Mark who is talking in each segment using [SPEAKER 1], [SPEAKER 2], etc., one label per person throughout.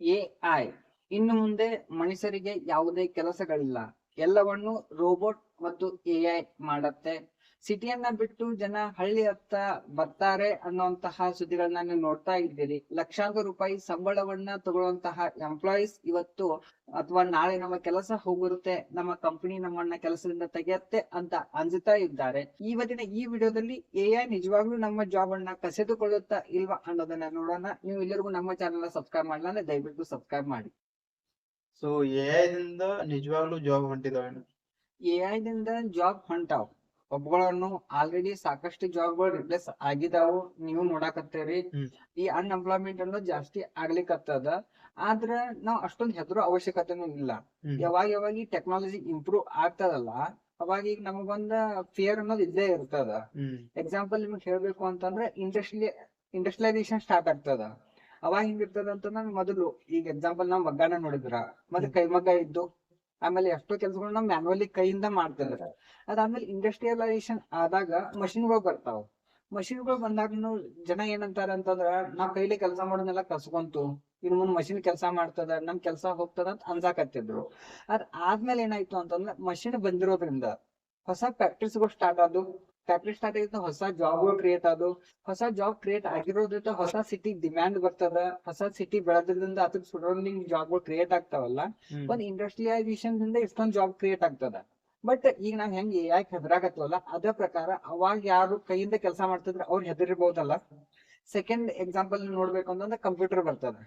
[SPEAKER 1] AI ಇನ್ನು ಮುಂದೆ ಮನುಷ್ಯರಿಗೆ ಯಾವುದೇ ಕೆಲಸಗಳಿಲ್ಲ. ಎಲ್ಲವನ್ನು ರೋಬೋಟ್ ಮತ್ತು ಎಐ ಮಾಡತ್ತೆ. ಸಿಟಿಯನ್ನ ಬಿಟ್ಟು ಜನ ಹಳ್ಳಿ ಹತ್ತ ಬರ್ತಾರೆ ಅನ್ನುವಂತಹ ಸುದ್ದಿಗಳನ್ನ ನೀವು ನೋಡ್ತಾ ಇದ್ದೀರಿ. ಲಕ್ಷಾಂತರ ರೂಪಾಯಿ ಸಂಬಳವನ್ನ ತಗೊಳ್ಳುವಂತಹ ಎಂಪ್ಲಾಯೀಸ್ ಇವತ್ತು ಅಥವಾ ನಾಳೆ ನಮ್ಮ ಕೆಲಸ ಹೋಗಿರುತ್ತೆ, ನಮ್ಮ ಕಂಪನಿ ನಮ್ಮನ್ನ ಕೆಲಸದಿಂದ ತೆಗೆಯುತ್ತೆ ಅಂತ ಅಂಜುತ್ತಾ ಇದ್ದಾರೆ. ಇವತ್ತಿನ ಈ ವಿಡಿಯೋದಲ್ಲಿ ಎಐ ನಿಜವಾಗ್ಲೂ ನಮ್ಮ ಜಾಬ್ ಅನ್ನ ಕಸಿದುಕೊಳ್ಳುತ್ತಾ ಇಲ್ವಾ ಅನ್ನೋದನ್ನ ನೋಡೋಣ. ನೀವು ಎಲ್ಲರಿಗೂ ನಮ್ಮ ಚಾನೆಲ್ ಸಬ್ಸ್ಕ್ರೈಬ್ ಮಾಡಲ್ಲ ಅಂದ್ರೆ ದಯವಿಟ್ಟು ಸಬ್ಸ್ಕ್ರೈಬ್ ಮಾಡಿ.
[SPEAKER 2] ಸೊ ಎಐ ದಿಂದ ನಿಜವಾಗ್ಲೂ ಜಾಬ್ ಹೊಂಟಿದಾವೇನು?
[SPEAKER 1] ಎಐ ದಿಂದ ಜಾಬ್ ಹೊಂಟಾವ್. ಒಬ್ಬಗಳನ್ನು ಆಲ್ರೆಡಿ ಸಾಕಷ್ಟು ಜಾಬ್ಗಳು ರಿಪ್ಲೇಸ್ ಆಗಿದಾವು. ನೀವು ನೋಡಾಕತ್ತೀರಿ.
[SPEAKER 2] ಹ್ಮ್.
[SPEAKER 1] ಈ ಅನ್ಎಂಪ್ಲಾಯ್ಮೆಂಟ್ ಅನ್ನೋದು ಜಾಸ್ತಿ ಆಗ್ಲಿಕ್ಕತ್ತದ. ಆದ್ರ ನಾವ್ ಅಷ್ಟೊಂದು ಹೆದರೋ ಅವಶ್ಯಕತೆನೂ ಇಲ್ಲ.
[SPEAKER 2] ಹ್ಮ್.
[SPEAKER 1] ಯಾವಾಗ ಈ ಟೆಕ್ನಾಲಜಿ ಇಂಪ್ರೂವ್ ಆಗ್ತದಲ್ಲ, ಅವಾಗ ಈಗ ನಮಗೊಂದ ಫಿಯರ್ ಅನ್ನೋದು ಇದ್ದೇ ಇರ್ತದ.
[SPEAKER 2] ಹ್ಮ್.
[SPEAKER 1] ಎಕ್ಸಾಂಪಲ್ ನಿಮ್ಗೆ ಹೇಳ್ಬೇಕು ಅಂತಂದ್ರೆ ಇಂಡಸ್ಟ್ರಿಯಲೈಸೇಷನ್ ಸ್ಟಾರ್ಟ್ ಆಗ್ತದ. ಅವಾಗ ಹಿಂಗಿರ್ತದ ಅಂತಂದ್ರೆ ಮೊದಲು ಈಗ ಎಕ್ಸಾಂಪಲ್ ನಾವ್ ಮಗ್ಗಾನ ನೋಡಿದ್ರ, ಮತ್ತೆ ಕೈಮಗ್ಗ ಇದ್ದು, ಆಮೇಲೆ ಎಷ್ಟೋ ಕೆಲಸಗಳು ನಾವ್ ಮ್ಯಾನುವಲಿ ಕೈಯಿಂದ ಮಾಡ್ತಿದ್ರ. ಅದಾದ್ಮೇಲೆ ಇಂಡಸ್ಟ್ರಿಯಲೈಸೇಷನ್ ಆದಾಗ ಮಷಿನ್ಗಳು ಬರ್ತಾವ. ಮಷಿನ್ಗಳು ಬಂದಾಗ ಜನ ಏನಂತಾರ ಅಂತಂದ್ರ ನಾವ್ ಕೈಲಿ ಕೆಲಸ ಮಾಡೋದನ್ನೆಲ್ಲ ಕಸ್ಕೊಂತು, ಇನ್ ಮುಂದ್ ಮಷಿನ್ ಕೆಲಸ ಮಾಡ್ತದ, ನಮ್ ಕೆಲಸ ಹೋಗ್ತದ ಅಂತ ಅನ್ಸಾಕತ್ತಿದ್ರು. ಅದ್ ಆದ್ಮೇಲೆ ಏನಾಯ್ತು ಅಂತಂದ್ರೆ ಮಷಿನ್ ಬಂದಿರೋದ್ರಿಂದ ಹೊಸ ಫ್ಯಾಕ್ಟ್ರೀಸ್ಗಳು ಸ್ಟಾರ್ಟ್ ಆದವು. ಫ್ಯಾಕ್ಟ್ರಿ ಸ್ಟಾರ್ಟ್ ಆಗಿದ್ದ ಹೊಸ ಜಾಬ್ಗಳು ಕ್ರಿಯೇಟ್ ಆದವು. ಹೊಸ ಜಾಬ್ ಕ್ರಿಯೇಟ್ ಆಗಿರೋದ್ರಿಂದ ಹೊಸ ಸಿಟಿ ಡಿಮ್ಯಾಂಡ್ ಬರ್ತದ. ಹೊಸ ಸಿಟಿ ಬೆಳೆದ್ರಿಂದ ಅದ್ರ ಸರೌಂಡಿಂಗ್ ಜಾಬ್ಗಳು ಕ್ರಿಯೇಟ್ ಆಗ್ತಾವಲ್ಲ.
[SPEAKER 2] ಹ್ಮ್.
[SPEAKER 1] ಒಂದ್ ಇಂಡಸ್ಟ್ರಿಯಲೈಸೇಷನ್ ದಿಂದ ಇಷ್ಟೊಂದ್ ಜಾಬ್ ಕ್ರಿಯೇಟ್ ಆಗ್ತದ. ಬಟ್ ಈಗ ನಾವ್ ಹೆಂಗ್ ಯಾಕೆ ಹೆದರಾಕತ್ವಲ್ಲ, ಅದೇ ಪ್ರಕಾರ ಅವಾಗ ಯಾರು ಕೈಯಿಂದ ಕೆಲಸ ಮಾಡ್ತಿದ್ರ ಅವ್ರು ಹೆದರಿಬಹುದಲ್ಲ. ಸೆಕೆಂಡ್ ಎಕ್ಸಾಂಪಲ್ ನೋಡ್ಬೇಕು ಅಂತಂದ್ರೆ ಕಂಪ್ಯೂಟರ್ ಬರ್ತದ.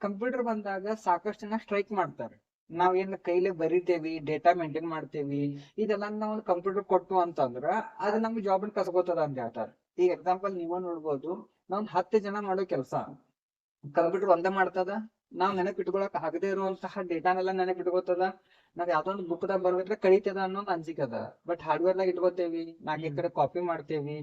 [SPEAKER 1] ಕಂಪ್ಯೂಟರ್ ಬಂದಾಗ ಸಾಕಷ್ಟು ಜನ ಸ್ಟ್ರೈಕ್ ಮಾಡ್ತಾರೆ. ನಾವ್ ಏನ್ ಕೈಲೇ ಬರಿತೇವಿ, ಡೇಟಾ ಮೇಂಟೈನ್ ಮಾಡ್ತೇವಿ, ಇದೆಲ್ಲ ನಾವು ಕಂಪ್ಯೂಟರ್ ಕೊಟ್ಟು ಅಂತಂದ್ರ ಅದು ನಮ್ಗೆ ಜಾಬ್ ಕಸ್ಕೋತದ ಅಂತ ಹೇಳ್ತಾರೆ. ಈಗ ಎಕ್ಸಾಂಪಲ್ ನೀವ ನೋಡ್ಬೋದು, ನಾವ್ 10 ಜನ ಮಾಡೋ ಕೆಲಸ ಕಂಪ್ಯೂಟರ್ ಒಂದೇ ಮಾಡ್ತದ. ನಾವ್ ನೆನಪಿಟ್ಕೊಳಕ್ ಆಗದೆ ಇರುವಂತಹ ಡೇಟಾನೆಲ್ಲ ನೆನಪಿಟ್ಕೋತದ. ನಾವ್ ಯಾವ್ದೊಂದು ಬುಕ್ ದಾಗ ಬರ್ಬೇಕ್ರೆ ಕಳಿತದ ಅನ್ನೋದು ಅನ್ಸಿಕದ. ಬಟ್ ಹಾರ್ಡ್ವೇರ್ ದಾಗ ಇಟ್ಕೋತೇವಿ, ನಾಲ್ಕೈದ್ ಕಡೆ ಕಾಪಿ ಮಾಡ್ತೇವಿ.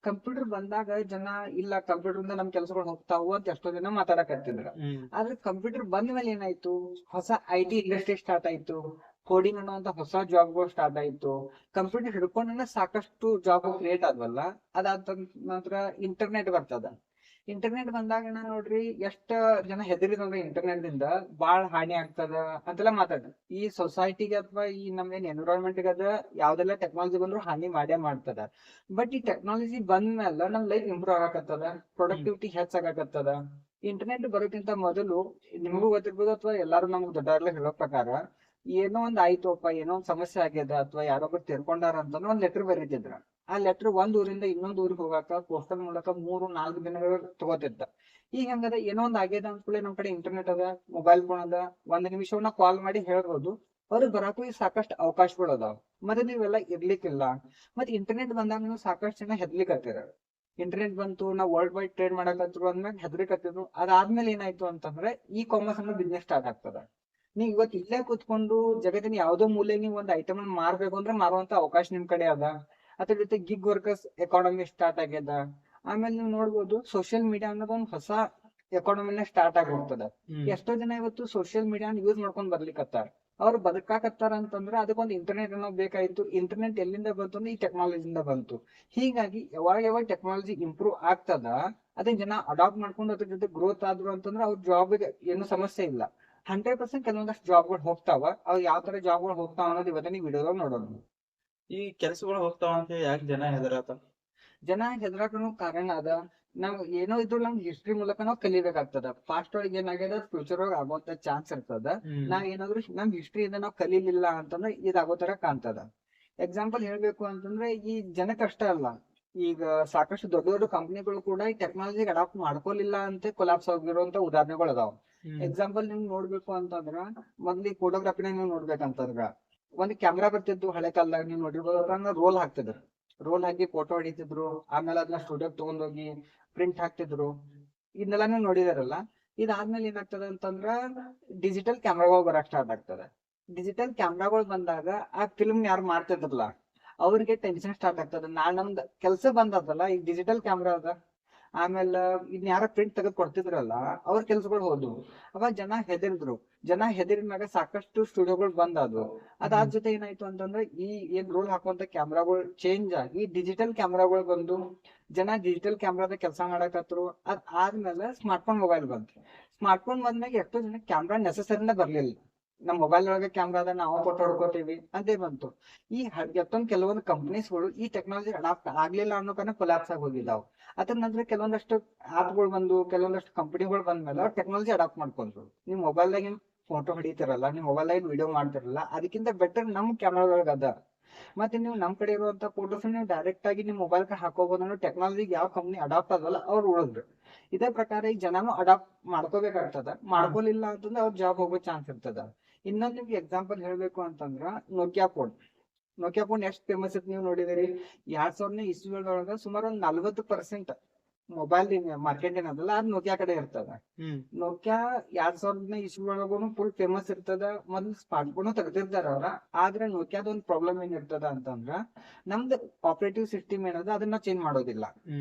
[SPEAKER 1] ಕಂಪ್ಯೂಟರ್ ಬಂದಾಗ ಜನ ಇಲ್ಲ ಕಂಪ್ಯೂಟರ್ ಇಂದ ನಮ್ ಕೆಲಸಗಳು ಹೋಗ್ತಾವು ಅಂತ ಎಷ್ಟೋ ಜನ ಮಾತಾಡಕತ್ತಿದ್ರ.
[SPEAKER 2] ಹ್ಮ್.
[SPEAKER 1] ಆದ್ರೆ ಕಂಪ್ಯೂಟರ್ ಬಂದ ಮೇಲೆ ಏನಾಯ್ತು, ಹೊಸ IT ಇಂಡಸ್ಟ್ರಿ ಸ್ಟಾರ್ಟ್ ಆಯ್ತು. ಕೋಡಿಂಗ್ ಅನ್ನುವಂತ ಹೊಸ ಜಾಬ್ಗಳು ಸ್ಟಾರ್ಟ್ ಆಯ್ತು. ಕಂಪ್ಯೂಟರ್ ಹಿಡ್ಕೊಂಡ ಸಾಕಷ್ಟು ಜಾಬ್ ಕ್ರಿಯೇಟ್ ಆದ್ವಲ್ಲ. ಅದಾದ ನಂತರ ಇಂಟರ್ನೆಟ್ ಬರ್ತದ. ಇಂಟರ್ನೆಟ್ ಬಂದಾಗ ನೋಡ್ರಿ ಎಷ್ಟ ಜನ ಹೆದರಿದಂದ್ರೆ ಇಂಟರ್ನೆಟ್ ದಿಂದ ಬಾಳ ಹಾನಿ ಆಗ್ತದ ಅಂತೆಲ್ಲ ಮಾತಾಡ. ಈ ಸೊಸೈಟಿಗೆ ಅಥವಾ ಈ ನಮ್ದೇನ್ ಎನ್ವಿರಾನ್ಮೆಂಟ್ ಅದ ಯಾವ್ದೆಲ್ಲ ಟೆಕ್ನಾಲಜಿ ಬಂದ್ರು ಹಾನಿ ಮಾಡೇ ಮಾಡ್ತದ. ಬಟ್ ಈ ಟೆಕ್ನಾಲಜಿ ಬಂದ್ಮೇಲೆ ನಮ್ ಲೈಫ್ ಇಂಪ್ರೂವ್ ಆಗಕತ್ತದ, ಪ್ರೊಡಕ್ಟಿವಿಟಿ ಹೆಚ್ಚಾಗತ್ತದ. ಇಂಟರ್ನೆಟ್ ಬರೋಕ್ಕಿಂತ ಮೊದಲು ನಿಮಗೂ ಗೊತ್ತಿರ್ಬೋದು ಅಥವಾ ಎಲ್ಲಾರು ನಮ್ಗೆ ದೊಡ್ಡವ್ರೆಲ್ಲ ಹೇಳೋ ಪ್ರಕಾರ, ಏನೋ ಒಂದ್ ಆಯ್ತುಪ್ಪ, ಏನೋ ಒಂದ್ ಸಮಸ್ಯೆ ಆಗ್ಯದ ಅಥವಾ ಯಾರೊಬ್ರು ತಿರ್ಕೊಂಡಾರ ಅಂತಂದ್ರೆ ಒಂದ್ ಲೆಟರ್ ಬರೀತಿದ್ರ. ಆ ಲೆಟರ್ ಒಂದ್ ಊರಿಂದ ಇನ್ನೊಂದ್ ಊರಿಗೆ ಹೋಗಾಕ ಪೋಸ್ಟಲ್ ಮೂಲಕ 3-4 ದಿನಗಳು ತಗೋತಿದ್ದ. ಈಗ ಹಂಗದ, ಏನೋ ಒಂದ್ ಆಗ್ಯದ ಅಂದ್ಕೂಡ್ಲೆ ನಮ್ ಕಡೆ ಇಂಟರ್ನೆಟ್ ಅದ, ಮೊಬೈಲ್ ಫೋನ್ ಅದ, 1 ನಿಮಿಷವನ್ನ ಕಾಲ್ ಮಾಡಿ ಹೇಳ್ಬೋದು. ಅವ್ರಿಗೆ ಬರಾಕು ಈಗ ಸಾಕಷ್ಟು ಅವಕಾಶಗಳು ಅದಾವ. ಮತ್ತೆ ನೀವೆಲ್ಲ ಇರ್ಲಿಕ್ಕಿಲ್ಲ. ಮತ್ತೆ ಇಂಟರ್ನೆಟ್ ಬಂದಾಗ ನೀವು ಸಾಕಷ್ಟು ಜನ ಹೆದ್ಲಿಕತ್ತೀರ. ಇಂಟರ್ನೆಟ್ ಬಂತು, ನಾವು ವರ್ಲ್ಡ್ ವೈಡ್ ಟ್ರೇಡ್ ಮಾಡಕತ್ರು ಅಂದ್ಮೇಲೆ ಹೆದರಿಕತ್ತಿದ್ರು. ಅದಾದ್ಮೇಲೆ ಏನಾಯ್ತು ಅಂತಂದ್ರೆ ಕಾಮರ್ಸ್ ಅನ್ನೋ ಬಿಸ್ನೆಸ್ ಸ್ಟಾರ್ಟ್ ಆಗ್ತದ. ನೀವ್ ಇವತ್ತು ಇಲ್ಲೇ ಕೂತ್ಕೊಂಡು ಜಗತ್ತಿನ ಯಾವ್ದೋ ಮೂಲೆ ನೀವು ಒಂದ್ ಐಟಮ್ ಅನ್ನ ಮಾರ್ಬೇಕು ಅಂದ್ರೆ ಮಾರುವಂತ ಅವಕಾಶ ನಿಮ್ ಕಡೆ ಅದ. ಅದ್ರ ಜೊತೆ ಗಿಗ್ ವರ್ಕರ್ಸ್ ಎಕಾನಮಿ ಸ್ಟಾರ್ಟ್ ಆಗ್ಯದ. ಆಮೇಲೆ ನೀವು ನೋಡ್ಬೋದು ಸೋಷಿಯಲ್ ಮೀಡಿಯಾ ಅನ್ನೋದು ಒಂದು ಹೊಸ ಎಕಾನಮಿನ ಸ್ಟಾರ್ಟ್ ಆಗಿ ಹೋಗ್ತದ.
[SPEAKER 2] ಹ್ಮ್.
[SPEAKER 1] ಎಷ್ಟೋ ಜನ ಇವತ್ತು ಸೋಷಿಯಲ್ ಮೀಡಿಯಾನ ಯೂಸ್ ಮಾಡ್ಕೊಂಡ್ ಬರ್ಲಿಕ್ಕತ್ತಾರ. ಅವ್ರು ಬದುಕಾಕತ್ತಾರ ಅಂತಂದ್ರೆ ಅದಕ್ಕೊಂದು ಇಂಟರ್ನೆಟ್ ಅನ್ನೋದು ಬೇಕಾಯ್ತು. ಇಂಟರ್ನೆಟ್ ಎಲ್ಲಿಂದ ಬಂತು ಅಂದ್ರೆ ಈ ಟೆಕ್ನಾಲಜಿಯಿಂದ ಬಂತು. ಹೀಗಾಗಿ ಯಾವಾಗ ಟೆಕ್ನಾಲಜಿ ಇಂಪ್ರೂವ್ ಆಗ್ತದ, ಅದನ್ನ ಜನ ಅಡಾಪ್ಟ್ ಮಾಡ್ಕೊಂಡು ಅದ್ರ ಜೊತೆ ಗ್ರೋತ್ ಆದ್ರು ಅಂತಂದ್ರೆ ಅವ್ರ ಜಾಬ್ ಏನು ಸಮಸ್ಯೆ ಇಲ್ಲ. 100% ಕೆಲವೊಂದಷ್ಟು ಜಾಬ್ಗಳು ಹೋಗ್ತಾವ. ಅವ್ ಯಾವ ತರ ಜಾಬ್ಗಳು ಹೋಗ್ತಾವ ಅನ್ನೋದು ಇವತ್ತಿನ ವಿಡಿಯೋದಾಗ ನೋಡೋಣ.
[SPEAKER 2] ಈ ಕೆಲ್ಸಗಳು ಹೋಗ್ತಾವ ಅಂತ ಯಾಕೆ ಜನ ಹೆದರತಾರ?
[SPEAKER 1] ಜನ ಹೆದರಾಕನು ಕಾರಣ ಅದ. ನಾವ್ ಏನೋ ಇದ್ರು ನಮ್ ಹಿಸ್ಟ್ರಿ ಮೂಲಕ ನಾವ್ ಕಲಿಬೇಕಾಗ್ತದ. ಪಾಸ್ಟ್ ಒಳಗೆ ಏನಾಗ್ಯದ ಫ್ಯೂಚರ್ ಒಳಗೆ ಆಗುವಂತ ಚಾನ್ಸ್ ಇರ್ತದ.
[SPEAKER 2] ಹ್ಮ್.
[SPEAKER 1] ನಾವ್ ಏನಾದ್ರು ನಮ್ ಹಿಸ್ಟ್ರಿಯಿಂದ ನಾವ್ ಕಲೀಲಿಲ್ಲ ಅಂತಂದ್ರೆ ಇದಾಗೋ ತರ ಕಾಣ್ತದ. ಎಕ್ಸಾಂಪಲ್ ಹೇಳ್ಬೇಕು ಅಂತಂದ್ರೆ ಈ ಜನಕ್ಕಷ್ಟ ಅಲ್ಲ, ಈಗ ಸಾಕಷ್ಟು ದೊಡ್ಡ ದೊಡ್ಡ ಕಂಪನಿಗಳು ಕೂಡ ಈ ಟೆಕ್ನಾಲಜಿಗೆ ಅಡಾಪ್ಟ್ ಮಾಡ್ಕೊಲಿಲ್ಲ ಅಂತ ಕೊಲಾಪ್ಸ್ ಆಗಿರುವಂತ ಉದಾಹರಣೆಗಳು ಅದಾವ.
[SPEAKER 2] ಹ್ಮ್.
[SPEAKER 1] ಎಕ್ಸಾಂಪಲ್ ನಿಮ್ಗೆ ನೋಡ್ಬೇಕು ಅಂತಂದ್ರ ಮೊದ್ಲು ಫೋಟೋಗ್ರಫಿನ ನೀವು ನೋಡ್ಬೇಕಂತಂದ್ರ ಒಂದ್ ಕ್ಯಾಮ್ರಾ ಬರ್ತಿದ್ದು ಹಳೆ ಕಾಲದಾಗ. ನೀವು ನೋಡಿರ್ಬೋದು, ರೋಲ್ ಹಾಕ್ತಿದ್ರು. ರೋಲ್ ಹಾಕಿ ಫೋಟೋ ಹೊಡಿತಿದ್ರು. ಆಮೇಲೆ ಅದನ್ನ ಸ್ಟುಡಿಯೋಗೆ ತಗೊಂಡೋಗಿ ಪ್ರಿಂಟ್ ಹಾಕ್ತಿದ್ರು. ಇದನ್ನೆಲ್ಲ ನೀವು ನೋಡಿದಾರಲ್ಲ. ಇದಾದ್ಮೇಲೆ ಏನಾಗ್ತದ ಅಂತಂದ್ರ ಡಿಜಿಟಲ್ ಕ್ಯಾಮ್ರಾಗಳು ಬರಕ್ ಸ್ಟಾರ್ಟ್ ಆಗ್ತದೆ. ಡಿಜಿಟಲ್ ಕ್ಯಾಮ್ರಾಗಳು ಬಂದಾಗ ಆ ಫಿಲ್ಮ್ ಯಾರು ಮಾಡ್ತಿದ್ರಲ್ಲ ಅವ್ರಿಗೆ ಟೆನ್ಷನ್ ಸ್ಟಾರ್ಟ್ ಆಗ್ತದ. ನಮ್ದು ಕೆಲ್ಸ ಬಂದದಲ್ಲ, ಈಗ ಡಿಜಿಟಲ್ ಕ್ಯಾಮ್ರಾ ಅದ. ಆಮೇಲೆ ಇನ್ ಯಾರ ಪ್ರಿಂಟ್ ತೆಗೆದು ಕೊಡ್ತಿದ್ರಲ್ಲ ಅವ್ರ ಕೆಲ್ಸಗಳು ಹೋದ್ವು. ಅವಾಗ ಜನ ಹೆದರಿದ್ರು. ಜನ ಹೆದರಿದ್ಮ್ಯಾಗ ಸಾಕಷ್ಟು ಸ್ಟುಡಿಯೋಗಳು ಬಂದಾದ್ವು. ಅದಾದ ಜೊತೆ ಏನಾಯ್ತು ಅಂತಂದ್ರೆ ಈ ಏನ್ ರೋಲ್ ಹಾಕುವಂತ ಕ್ಯಾಮ್ರಾಗಳು ಚೇಂಜ್ ಆಗಿ ಡಿಜಿಟಲ್ ಕ್ಯಾಮ್ರಾಗಳು ಬಂದು ಜನ ಡಿಜಿಟಲ್ ಕ್ಯಾಮ್ರಾದ ಕೆಲಸ ಮಾಡಕತ್ರು. ಅದ್ ಆದ್ಮೇಲೆ ಸ್ಮಾರ್ಟ್ ಫೋನ್ ಮೊಬೈಲ್ ಬಂತು. ಸ್ಮಾರ್ಟ್ ಫೋನ್ ಬಂದ್ಮ್ಯಾಗ ಎಷ್ಟೋ ಜನ ಕ್ಯಾಮ್ರಾ ನೆಸಸರಿನ ಬರ್ಲಿಲ್ಲ. ನಮ್ ಮೊಬೈಲ್ ಒಳಗೆ ಕ್ಯಾಮ್ರಾ ಅದ, ನಾವು ಫೋಟೋ ಹೊಡ್ಕೋತೀವಿ ಅಂತೇ ಬಂತು. ಈ ಕೆಲವೊಂದು ಕಂಪನೀಸ್ಗಳು ಈ ಟೆಕ್ನಾಲಜಿ ಅಡಾಪ್ಟ್ ಆಗ್ಲಿಲ್ಲ ಅನ್ನೋ ಕಾರಣ ಕೊಲಾಪ್ಸ್ ಆಗಿ ಹೋಗಿದ್ದಾವ್. ಅದ್ರ ನಂತರ ಕೆಲವೊಂದಷ್ಟು ಆಪ್ಗಳು ಬಂದು, ಕೆಲವೊಂದಷ್ಟು ಕಂಪನಿಗಳು ಬಂದ್ಮೇಲೆ ಅವ್ರು ಟೆಕ್ನಾಲಜಿ ಅಡಾಪ್ಟ್ ಮಾಡ್ಕೊಂಡ್ರು. ನೀವು ಮೊಬೈಲ್ದಾಗ ಫೋಟೋ ಹೊಡಿತಿರಲ್ಲ, ನೀವು ಮೊಬೈಲ್ದಾಗ ವಿಡಿಯೋ ಮಾಡ್ತಿರಲ್ಲ, ಅದಕ್ಕಿಂತ ಬೆಟರ್ ನಮ್ ಕ್ಯಾಮ್ರಾದೊಳಗ ಅದ. ಮತ್ತೆ ನೀವು ನಮ್ ಕಡೆ ಇರುವಂತ ಫೋಟೋಸ್ ನೀವು ಡೈರೆಕ್ಟ್ ಆಗಿ ನಿಮ್ ಮೊಬೈಲ್ ಹಾಕೋಬಹುದು ಅನ್ನೋ ಟೆಕ್ನಾಲಜಿಗೆ ಯಾವ ಕಂಪ್ನಿ ಅಡಾಪ್ಟ್ ಅದಲ್ಲ ಅವ್ರು ಉಳಿದ್ರು. ಇದೇ ಪ್ರಕಾರ ಈಗ ಜನನು ಅಡಾಪ್ಟ್ ಮಾಡ್ಕೋಬೇಕಾಗ್ತದ. ಮಾಡ್ಕೊಲಿಲ್ಲ ಅಂತಂದ್ರೆ ಅವ್ರ ಜಾಬ್ ಹೋಗೋ ಚಾನ್ಸ್ ಇರ್ತದ. ಇನ್ನೊಂದ್ ನಿಮ್ಗೆ ಎಕ್ಸಾಂಪಲ್ ಹೇಳ್ಬೇಕು ಅಂತಂದ್ರ ನೋಕಿಯಾ ಫೋನ್ ಎಷ್ಟ್ ಫೇಮಸ್ ಇತ್ತು ನೀವು ನೋಡಿದಿರಿ. 2000ನೇ ಇಸ್ವಿಯೊಳಗ ಸುಮಾರು ಒಂದ್ 40% ಮೊಬೈಲ್ ಮಾರ್ಕೆಟ್ ಏನದಲ್ಲ ಅದು ನೋಕಿಯಾ ಕಡೆ ಇರ್ತದ. ನೋಕಿಯಾ 2000ನೇ ಇಸ್ವಿಯೊಳಗೂ ಫುಲ್ ಫೇಮಸ್ ಇರ್ತದ. ಮೊದ್ಲು ಸ್ಮಾರ್ಟ್ ಫೋನ್ ತೆಗ್ದಿರ್ತಾರ ಅವ್ರ. ಆದ್ರೆ ನೋಕಿಯಾದ ಒಂದ್ ಪ್ರಾಬ್ಲಮ್ ಏನ್ ಇರ್ತದ ಅಂತಂದ್ರ ನಮ್ದು ಆಪರೇಟಿವ್ ಸಿಸ್ಟಮ್ ಏನದ ಅದನ್ನ ಚೇಂಜ್ ಮಾಡೋದಿಲ್ಲ.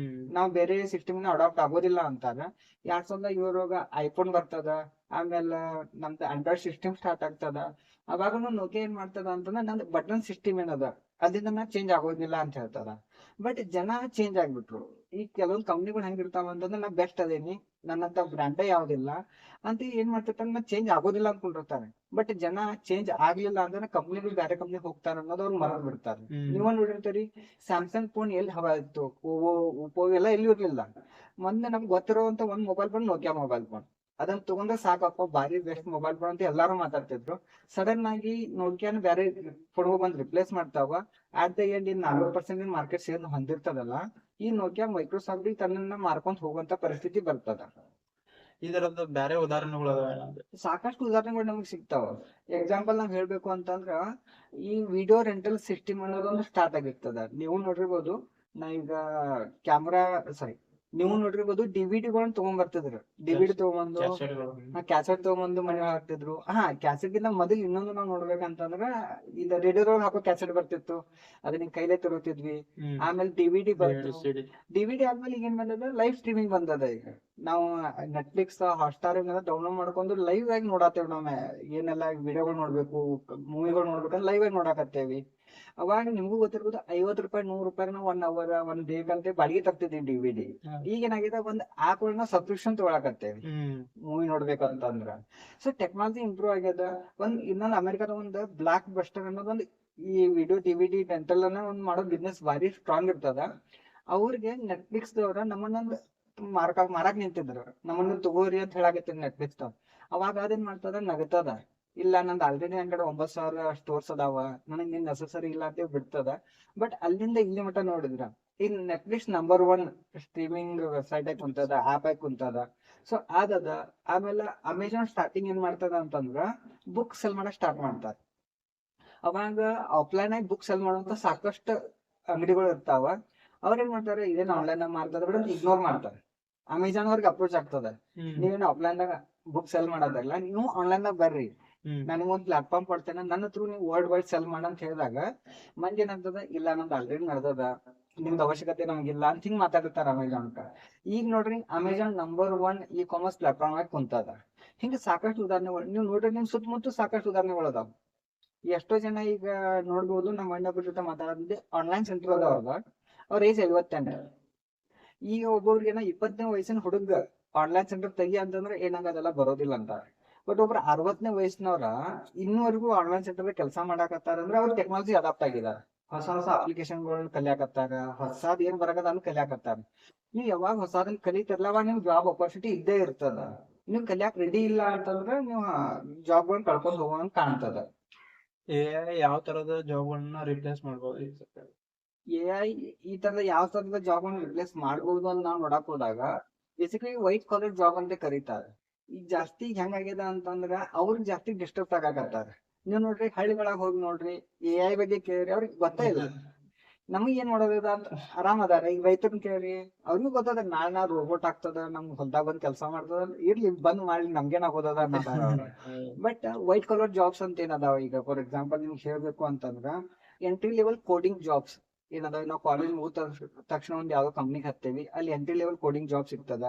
[SPEAKER 1] ನಾವ್ ಬೇರೆ ಸಿಸ್ಟಮ್ ನ ಅಡಾಪ್ಟ್ ಆಗೋದಿಲ್ಲ ಅಂತಾರ. 2007 ಐಫೋನ್ ಬರ್ತದ, ಆಮೇಲೆ ನಮ್ದು ಆಂಡ್ರಾಯ್ಡ್ ಸಿಸ್ಟಮ್ ಸ್ಟಾರ್ಟ್ ಆಗ್ತದ. ಅವಾಗನು ನೋಕಿಯಾ ಏನ್ ಮಾಡ್ತದ ಅಂತಂದ್ರ ನಮ್ದು ಬಟನ್ ಸಿಸ್ಟಮ್ ಏನದ ಅದರಿಂದ ನಾ ಚೇಂಜ್ ಆಗೋದಿಲ್ಲ ಅಂತ ಹೇಳ್ತದ. ಬಟ್ ಜನ ಚೇಂಜ್ ಆಗ್ಬಿಟ್ರು. ಈ ಕೆಲವೊಂದ್ ಕಂಪ್ನಿಗಳು ಹೆಂಗಿರ್ತಾವ ಅಂತಂದ್ರೆ ನಾ ಬೆಸ್ಟ್ ಅದೇನಿ, ನನ್ನಂತ ಬ್ರ್ಯಾಂಡೇ ಯಾವ್ದಿಲ್ಲ ಅಂತ ಏನ್ ಮಾಡ್ತಿರ್ತಾರ, ನಾ ಚೇಂಜ್ ಆಗೋದಿಲ್ಲ ಅನ್ಕೊಂಡಿರ್ತಾರೆ. ಬಟ್ ಜನ ಚೇಂಜ್ ಆಗ್ಲಿಲ್ಲ ಅಂದ್ರೆ ಕಂಪ್ನಿಗಳು ಬೇರೆ ಕಂಪ್ನಿ ಹೋಗ್ತಾರ ಅನ್ನೋದು ಅವ್ರು ಮರೆತು ಬಿಡ್ತಾರೆ. ನೀವ ನೋಡಿರ್ತೀರಿ ಸ್ಯಾಮ್ಸಂಗ್ ಫೋನ್ ಎಲ್ಲಿ ಹವಾ ಇತ್ತು, ಓಪೋ ಎಲ್ಲ ಎಲ್ಲಿ ಇರ್ಲಿಲ್ಲ. ಮೊನ್ನೆ ನಮ್ಗೆ ಗೊತ್ತಿರುವಂತ ಒಂದ್ mobile phone Nokia mobile phone. ಅದನ್ನ ತಗೊಂಡ್ರೆ ಸಾಕಪ್ಪ, ಭಾರಿ ಬೆಸ್ಟ್ ಮೊಬೈಲ್ ಫೋನ್ ಅಂತ ಎಲ್ಲಾರು ಮಾತಾಡ್ತಿದ್ರು. ಸಡನ್ ಆಗಿ ನೋಕಿಯಾನ ಬೇರೆ ಫೋನ್ ಬಂದ್ ರಿಪ್ಲೇಸ್ ಮಾಡ್ತಾವ. At the end 40% market share ಹೊಂದಿರ್ತದಲ್ಲ, ಈ ನೋಕಿಯಾ ಮೈಕ್ರೋಸಾಫ್ಟ್ ತನ್ನ ಮಾರ್ಕೊಂಡ್ ಹೋಗುವಂತ ಪರಿಸ್ಥಿತಿ ಬರ್ತದ.
[SPEAKER 2] ಇದರದ್ದು ಬೇರೆ ಉದಾಹರಣೆಗಳು ಅದಾವ?
[SPEAKER 1] ಸಾಕಷ್ಟು ಉದಾಹರಣೆಗಳು ನಮಗ್ ಸಿಗ್ತಾವ. ಎಕ್ಸಾಂಪಲ್ ನಾವ್ ಹೇಳ್ಬೇಕು ಅಂತಂದ್ರ ಈ ವಿಡಿಯೋ ರೆಂಟಲ್ ಸಿಸ್ಟಮ್ ಅನ್ನೋದೊಂದು ಸ್ಟಾರ್ಟ್ ಆಗಿರ್ತದ. ನೀವು ನೋಡಿರ್ಬೋದು, ನಾ ಈಗ ನೀವು ನೋಡಿರ್ಬೋದು ಡಿವಿಡಿಗಳನ್ನ ತಗೊಂಡ್ ಬರ್ತಿದ್ರು. ಡಿವಿಡಿ ತಗೊಂಬಂದು ಕ್ಯಾಸೆಟ್ ತಗೊಂಬಂದು ಮನೆ ಹಾಕ್ತಿದ್ರು. ಕ್ಯಾಸೆಟ್ ಗಿಂತ ಮೊದಲು ಇನ್ನೊಂದು ನಾವ್ ನೋಡ್ಬೇಕಂತಂದ್ರ ಈಗ ರೇಡಿಯೋದೊಳಗೆ ಹಾಕೋ ಕ್ಯಾಸೆಟ್ ಬರ್ತಿತ್ತು, ಅದನ್ನ ಕೈಲೇ ತಗೋತಿದ್ವಿ. ಆಮೇಲೆ ಡಿವಿಡಿ ಬಂತು. ಡಿವಿಡಿ ಆದ್ಮೇಲೆ ಈಗ ಏನ್ ಬಂದದ, ಲೈವ್ ಸ್ಟ್ರೀಮಿಂಗ್ ಬಂದದ. ಈಗ ನಾವು ನೆಟ್ಫ್ಲಿಕ್ಸ್, ಹಾಟ್ಸ್ಟಾರ್ ಡೌನ್ಲೋಡ್ ಮಾಡ್ಕೊಂಡು ಲೈವ್ ಆಗಿ ನೋಡತ್ತೇವ್. ನಾವ್ ಏನೆಲ್ಲ ವಿಡಿಯೋಗಳು ನೋಡ್ಬೇಕು, ಮೂವಿಗಳು ನೋಡ್ಬೇಕಂದ್ರೆ ಲೈವ್ ಆಗಿ ನೋಡಾಕತ್ತೇವಿ. ಅವಾಗ ನಿಮ್ಗೂ ಗೊತ್ತಿರ್ಬೋದು, ₹50 ₹100 ನಾವು 1 ಅವರ್ 1 ಡೇ ಅಂತ ಬಾಡಿಗೆ ತರ್ತಿದ್ವಿ ಡಿವಿಡಿ. ಈಗ ಏನಾಗಿದೆ, ಒಂದ್ ಆಪ್ ಒಳಗ ಸಬ್ಸ್ಕ್ರಿಪ್ಷನ್ ತಗೊಳಕತ್ತೇವಿ ಮೂವಿ ನೋಡ್ಬೇಕಂತಂದ್ರ. ಸೊ ಟೆಕ್ನಾಲಜಿ ಇಂಪ್ರೂವ್ ಆಗ್ಯದ. ಇನ್ನೊಂದು ಅಮೆರಿಕದ ಒಂದು ಬ್ಲಾಕ್ ಬಸ್ಟರ್ ಅನ್ನೋದೊಂದು ಈ ವಿಡಿಯೋ ಡಿವಿಡಿ ರೆಂಟಲ್ ಅನ್ನ ಒಂದ್ ಮಾಡೋ ಬಿಸ್ನೆಸ್ ಭಾರಿ ಸ್ಟ್ರಾಂಗ್ ಇರ್ತದ. ಅವ್ರಿಗೆ ನೆಟ್ಫ್ಲಿಕ್ಸ್ ದವ್ರ ನಮ್ಮನ್ನೊಂದು ಮಾರಾಕ್ ನಿಂತಿದ್ರು, ನಮ್ಮನ್ನ ತಗೋರಿ ಅಂತ ಹೇಳಾಕತ್ತಿದ್ರು ನೆಟ್ಫ್ಲಿಕ್ಸ್ ದವ್ರ. ಅವಾಗ ಅದೇನ್ ಮಾಡ್ತದ, ನಗತದ, ಇಲ್ಲ ನಂದು ಆಲ್ರೆಡಿ ನನ್ ಕಡೆ 9,000 ಸ್ಟೋರ್ಸ್ ಅದಾವ, ನನಗ್ ನಿನ್ ನೆಸಸರಿ ಇಲ್ಲ ಅಂತ ಬಿಡ್ತದ. ಬಟ್ ಅಲ್ಲಿಂದ ಇಲ್ಲಿ ಮಟ್ಟ ನೋಡಿದ್ರ ಈಗ ನೆಟ್ಫ್ಲಿಕ್ಸ್ ನಂಬರ್ 1 ಸ್ಟ್ರೀಮಿಂಗ್ ವೆಬ್ಸೈಟ್ ಆಗಿ ಕುಂತದ, ಆಪ್ ಆಗಿ ಕುಂತದ. ಸೊ ಅದದ. ಆಮೇಲೆ ಅಮೆಜಾನ್ ಸ್ಟಾರ್ಟಿಂಗ್ ಏನ್ ಮಾಡ್ತದ ಅಂತಂದ್ರ ಬುಕ್ ಸೆಲ್ ಮಾಡಕ್ ಸ್ಟಾರ್ಟ್ ಮಾಡ್ತಾರ. ಅವಾಗ ಆಫ್ಲೈನ್ ಆಗಿ ಬುಕ್ ಸೆಲ್ ಮಾಡುವಂತ ಸಾಕಷ್ಟು ಅಂಗಡಿಗಳು ಇರ್ತಾವ. ಅವ್ರ ಏನ್ ಮಾಡ್ತಾರೆ, ಇದೇನ್ ಆನ್ಲೈನ್ ನಾಗ ಮಾಡ್ತದ ಬಿಡ ಇಗ್ನೋರ್ ಮಾಡ್ತಾರೆ. ಅಮೆಜಾನ್ ಅವ್ರಿಗೆ ಅಪ್ರೋಚ್ ಆಗ್ತದ, ನೀವೇನು ಆಫ್ಲೈನ್ ದಾಗ ಬುಕ್ ಸೆಲ್ ಮಾಡೋದಲ್ಲ, ನೀವು ಆನ್ಲೈನ್ ದಾಗ ಬರ್ರಿ, ನನಗೊಂದ್ ಪ್ಲಾಟ್ಫಾರ್ಮ್ ಕೊಡ್ತೇನೆ, ನನ್ನ ಥ್ರೂ ನೀವು ವರ್ಲ್ಡ್ ವೈಡ್ ಸೆಲ್ ಮಾಡಂತ ಹೇಳಿದಾಗ ಮಂದಿ ಏನಾಗ್ತದ, ಇಲ್ಲ ನಮ್ದು ಆಲ್ರೆಡಿ ನಡೆದದ, ನಿಮ್ದು ಅವಶ್ಯಕತೆ ನಮ್ಗಿಲ್ಲ ಅಂತ ಹಿಂಗ್ ಮಾತಾಡ್ತಾರ ಅಮೆಜಾನ್. ಈಗ ನೋಡ್ರಿ Amazon number 1 E commerce platform ಆಗಿ ಕುಂತದ. ಹಿಂಗ ಸಾಕಷ್ಟು ಉದಾಹರಣೆಗಳು ನೀವು ನೋಡ್ರಿ, ನಿಮ್ ಸುತ್ತಮುತ್ತ ಸಾಕಷ್ಟು ಉದಾಹರಣೆಗಳು ಅದಾವ. ಎಷ್ಟೋ ಜನ ಈಗ ನೋಡ್ಬೋದು, ನಮ್ಮ ಅಣ್ಣೊಬ್ಬರ ಜೊತೆ ಮಾತಾಡಿದ್ದೆ, ಆನ್ಲೈನ್ ಸೆಂಟರ್ ಅದಾವ್ರದ, ಅವ್ರ ಏಜ್ 58. ಈಗ ಒಬ್ಬೊಬ್ರಿಗೇನ 20ನೇ ವಯಸ್ಸಿನ ಹುಡುಗ ಆನ್ಲೈನ್ ಸೆಂಟರ್ ತೆಗಿ ಅಂತಂದ್ರೆ ಏನಾಗದೆಲ್ಲ ಬರೋದಿಲ್ಲ ಅಂತ. ಬಟ್ ಒಬ್ರು 60ನೇ ವಯಸ್ಸಿನವ್ರ ಇನ್ನೂವರೆಗೂ ಆನ್ಲೈನ್ ಸೆಂಟರ್ ಕೆಲಸ ಮಾಡಾಕತ್ತಾರ ಅಂದ್ರೆ ಅವ್ರು ಟೆಕ್ನಾಲಜಿ ಅಡಾಪ್ಟ್ ಆಗಿದಾರ. ಹೊಸ ಅಪ್ಲಿಕೇಶನ್ಗಳನ್ನ ಕಲಿಯಾಕತ್ತಾರ, ಹೊಸಾದ್ ಏನ್ ಬರಕದ ಅದನ್ನ ಕಲಿಯಾಕತ್ತಾರ. ನೀವ್ ಯಾವಾಗ ಹೊಸಾದನ್ನ ಕಲಿತಿರ್ಲ ಅವಾಗ ನಿಮ್ಗೆ ಜಾಬ್ ಅಪರ್ಚುನಿಟಿ ಇದ್ದೇ ಇರ್ತದ. ನೀವ್ ಕಲಿಯಾಕ್ ರೆಡಿ ಇಲ್ಲ ಅಂತಂದ್ರೆ ನೀವು ಜಾಬ್ಗಳನ್ನ ಕಳ್ಕೊಂಡ್ ಹೋಗೋಂಗ್ ಕಾಣ್ತದ.
[SPEAKER 2] AI ಯಾವ ತರದ ಜಾಬ್ಗಳನ್ನ ರಿಪ್ಲೇಸ್ ಮಾಡ್ಬೋದು?
[SPEAKER 1] AI ಈ ತರದ ಯಾವ ತರದ ಜಾಬ್ ಅನ್ನು ರಿಪ್ಲೇಸ್ ಮಾಡಬಹುದು ಅಂತ ನಾವು ನೋಡಕ್ ಹೋದಾಗ ಬೇಸಿಕಲಿ ವೈಟ್ ಕಾಲರ್ ಜಾಬ್ ಅಂತ ಕರೀತಾರೆ. ಈಗ ಜಾಸ್ತಿ ಹೆಂಗಾಗ್ಯದ ಅಂತಂದ್ರ ಅವ್ರಿಗೆ ಜಾಸ್ತಿ ಡಿಸ್ಟರ್ಬ್ ಆಗಾಕತ್ತಾರ. ನೀವ್ ನೋಡ್ರಿ ಹಳ್ಳಿಗಳಾಗ ಹೋಗಿ ನೋಡ್ರಿ, AI ಬಗ್ಗೆ ಕೇಳ್ರಿ, ಅವ್ರಿಗೆ ಗೊತ್ತೇ ಇಲ್ಲ. ನಮಗ್ ಏನ್ ಮಾಡೋದ ಅಂತ ಆರಾಮ್ ಅದಾರ. ಈಗ ರೈತರನ್ನ ಕೇಳ್ರಿ, ಅವ್ರಿಗೂ ಗೊತ್ತದ ನಾಳೆ ನಾ ರೋಬೋಟ್ ಆಗ್ತದ, ನಮ್ ಹೊಲ್ದಾಗ ಬಂದ್ ಕೆಲಸ ಮಾಡ್ತದ, ಇರ್ಲಿ ಬಂದ್ ಮಾಡ್ಲಿ ನಮ್ಗೇನ್ ಆಗೋದದ ಅನ್ನೋದಾರ. ಬಟ್ ವೈಟ್ ಕಾಲರ್ ಜಾಬ್ಸ್ ಅಂತ ಏನದಾವ, ಈಗ ಫಾರ್ ಎಕ್ಸಾಂಪಲ್ ನಿಮ್ಗೆ ಹೇಳ್ಬೇಕು ಅಂತಂದ್ರ ಎಂಟ್ರಿ ಲೆವೆಲ್ ಕೋಡಿಂಗ್ ಜಾಬ್ಸ್ ಏನದಾವ. ನಾವು ಕಾಲೇಜ್ ಮುಗಿದ ತಕ್ಷಣ ಒಂದ್ ಯಾವ್ದೋ ಕಂಪ್ನಿಗೆ ಹತ್ತೇವಿ, ಅಲ್ಲಿ ಎಂಟ್ರಿ ಲೆವೆಲ್ ಕೋಡಿಂಗ್ ಜಾಬ್ ಸಿಗ್ತದ.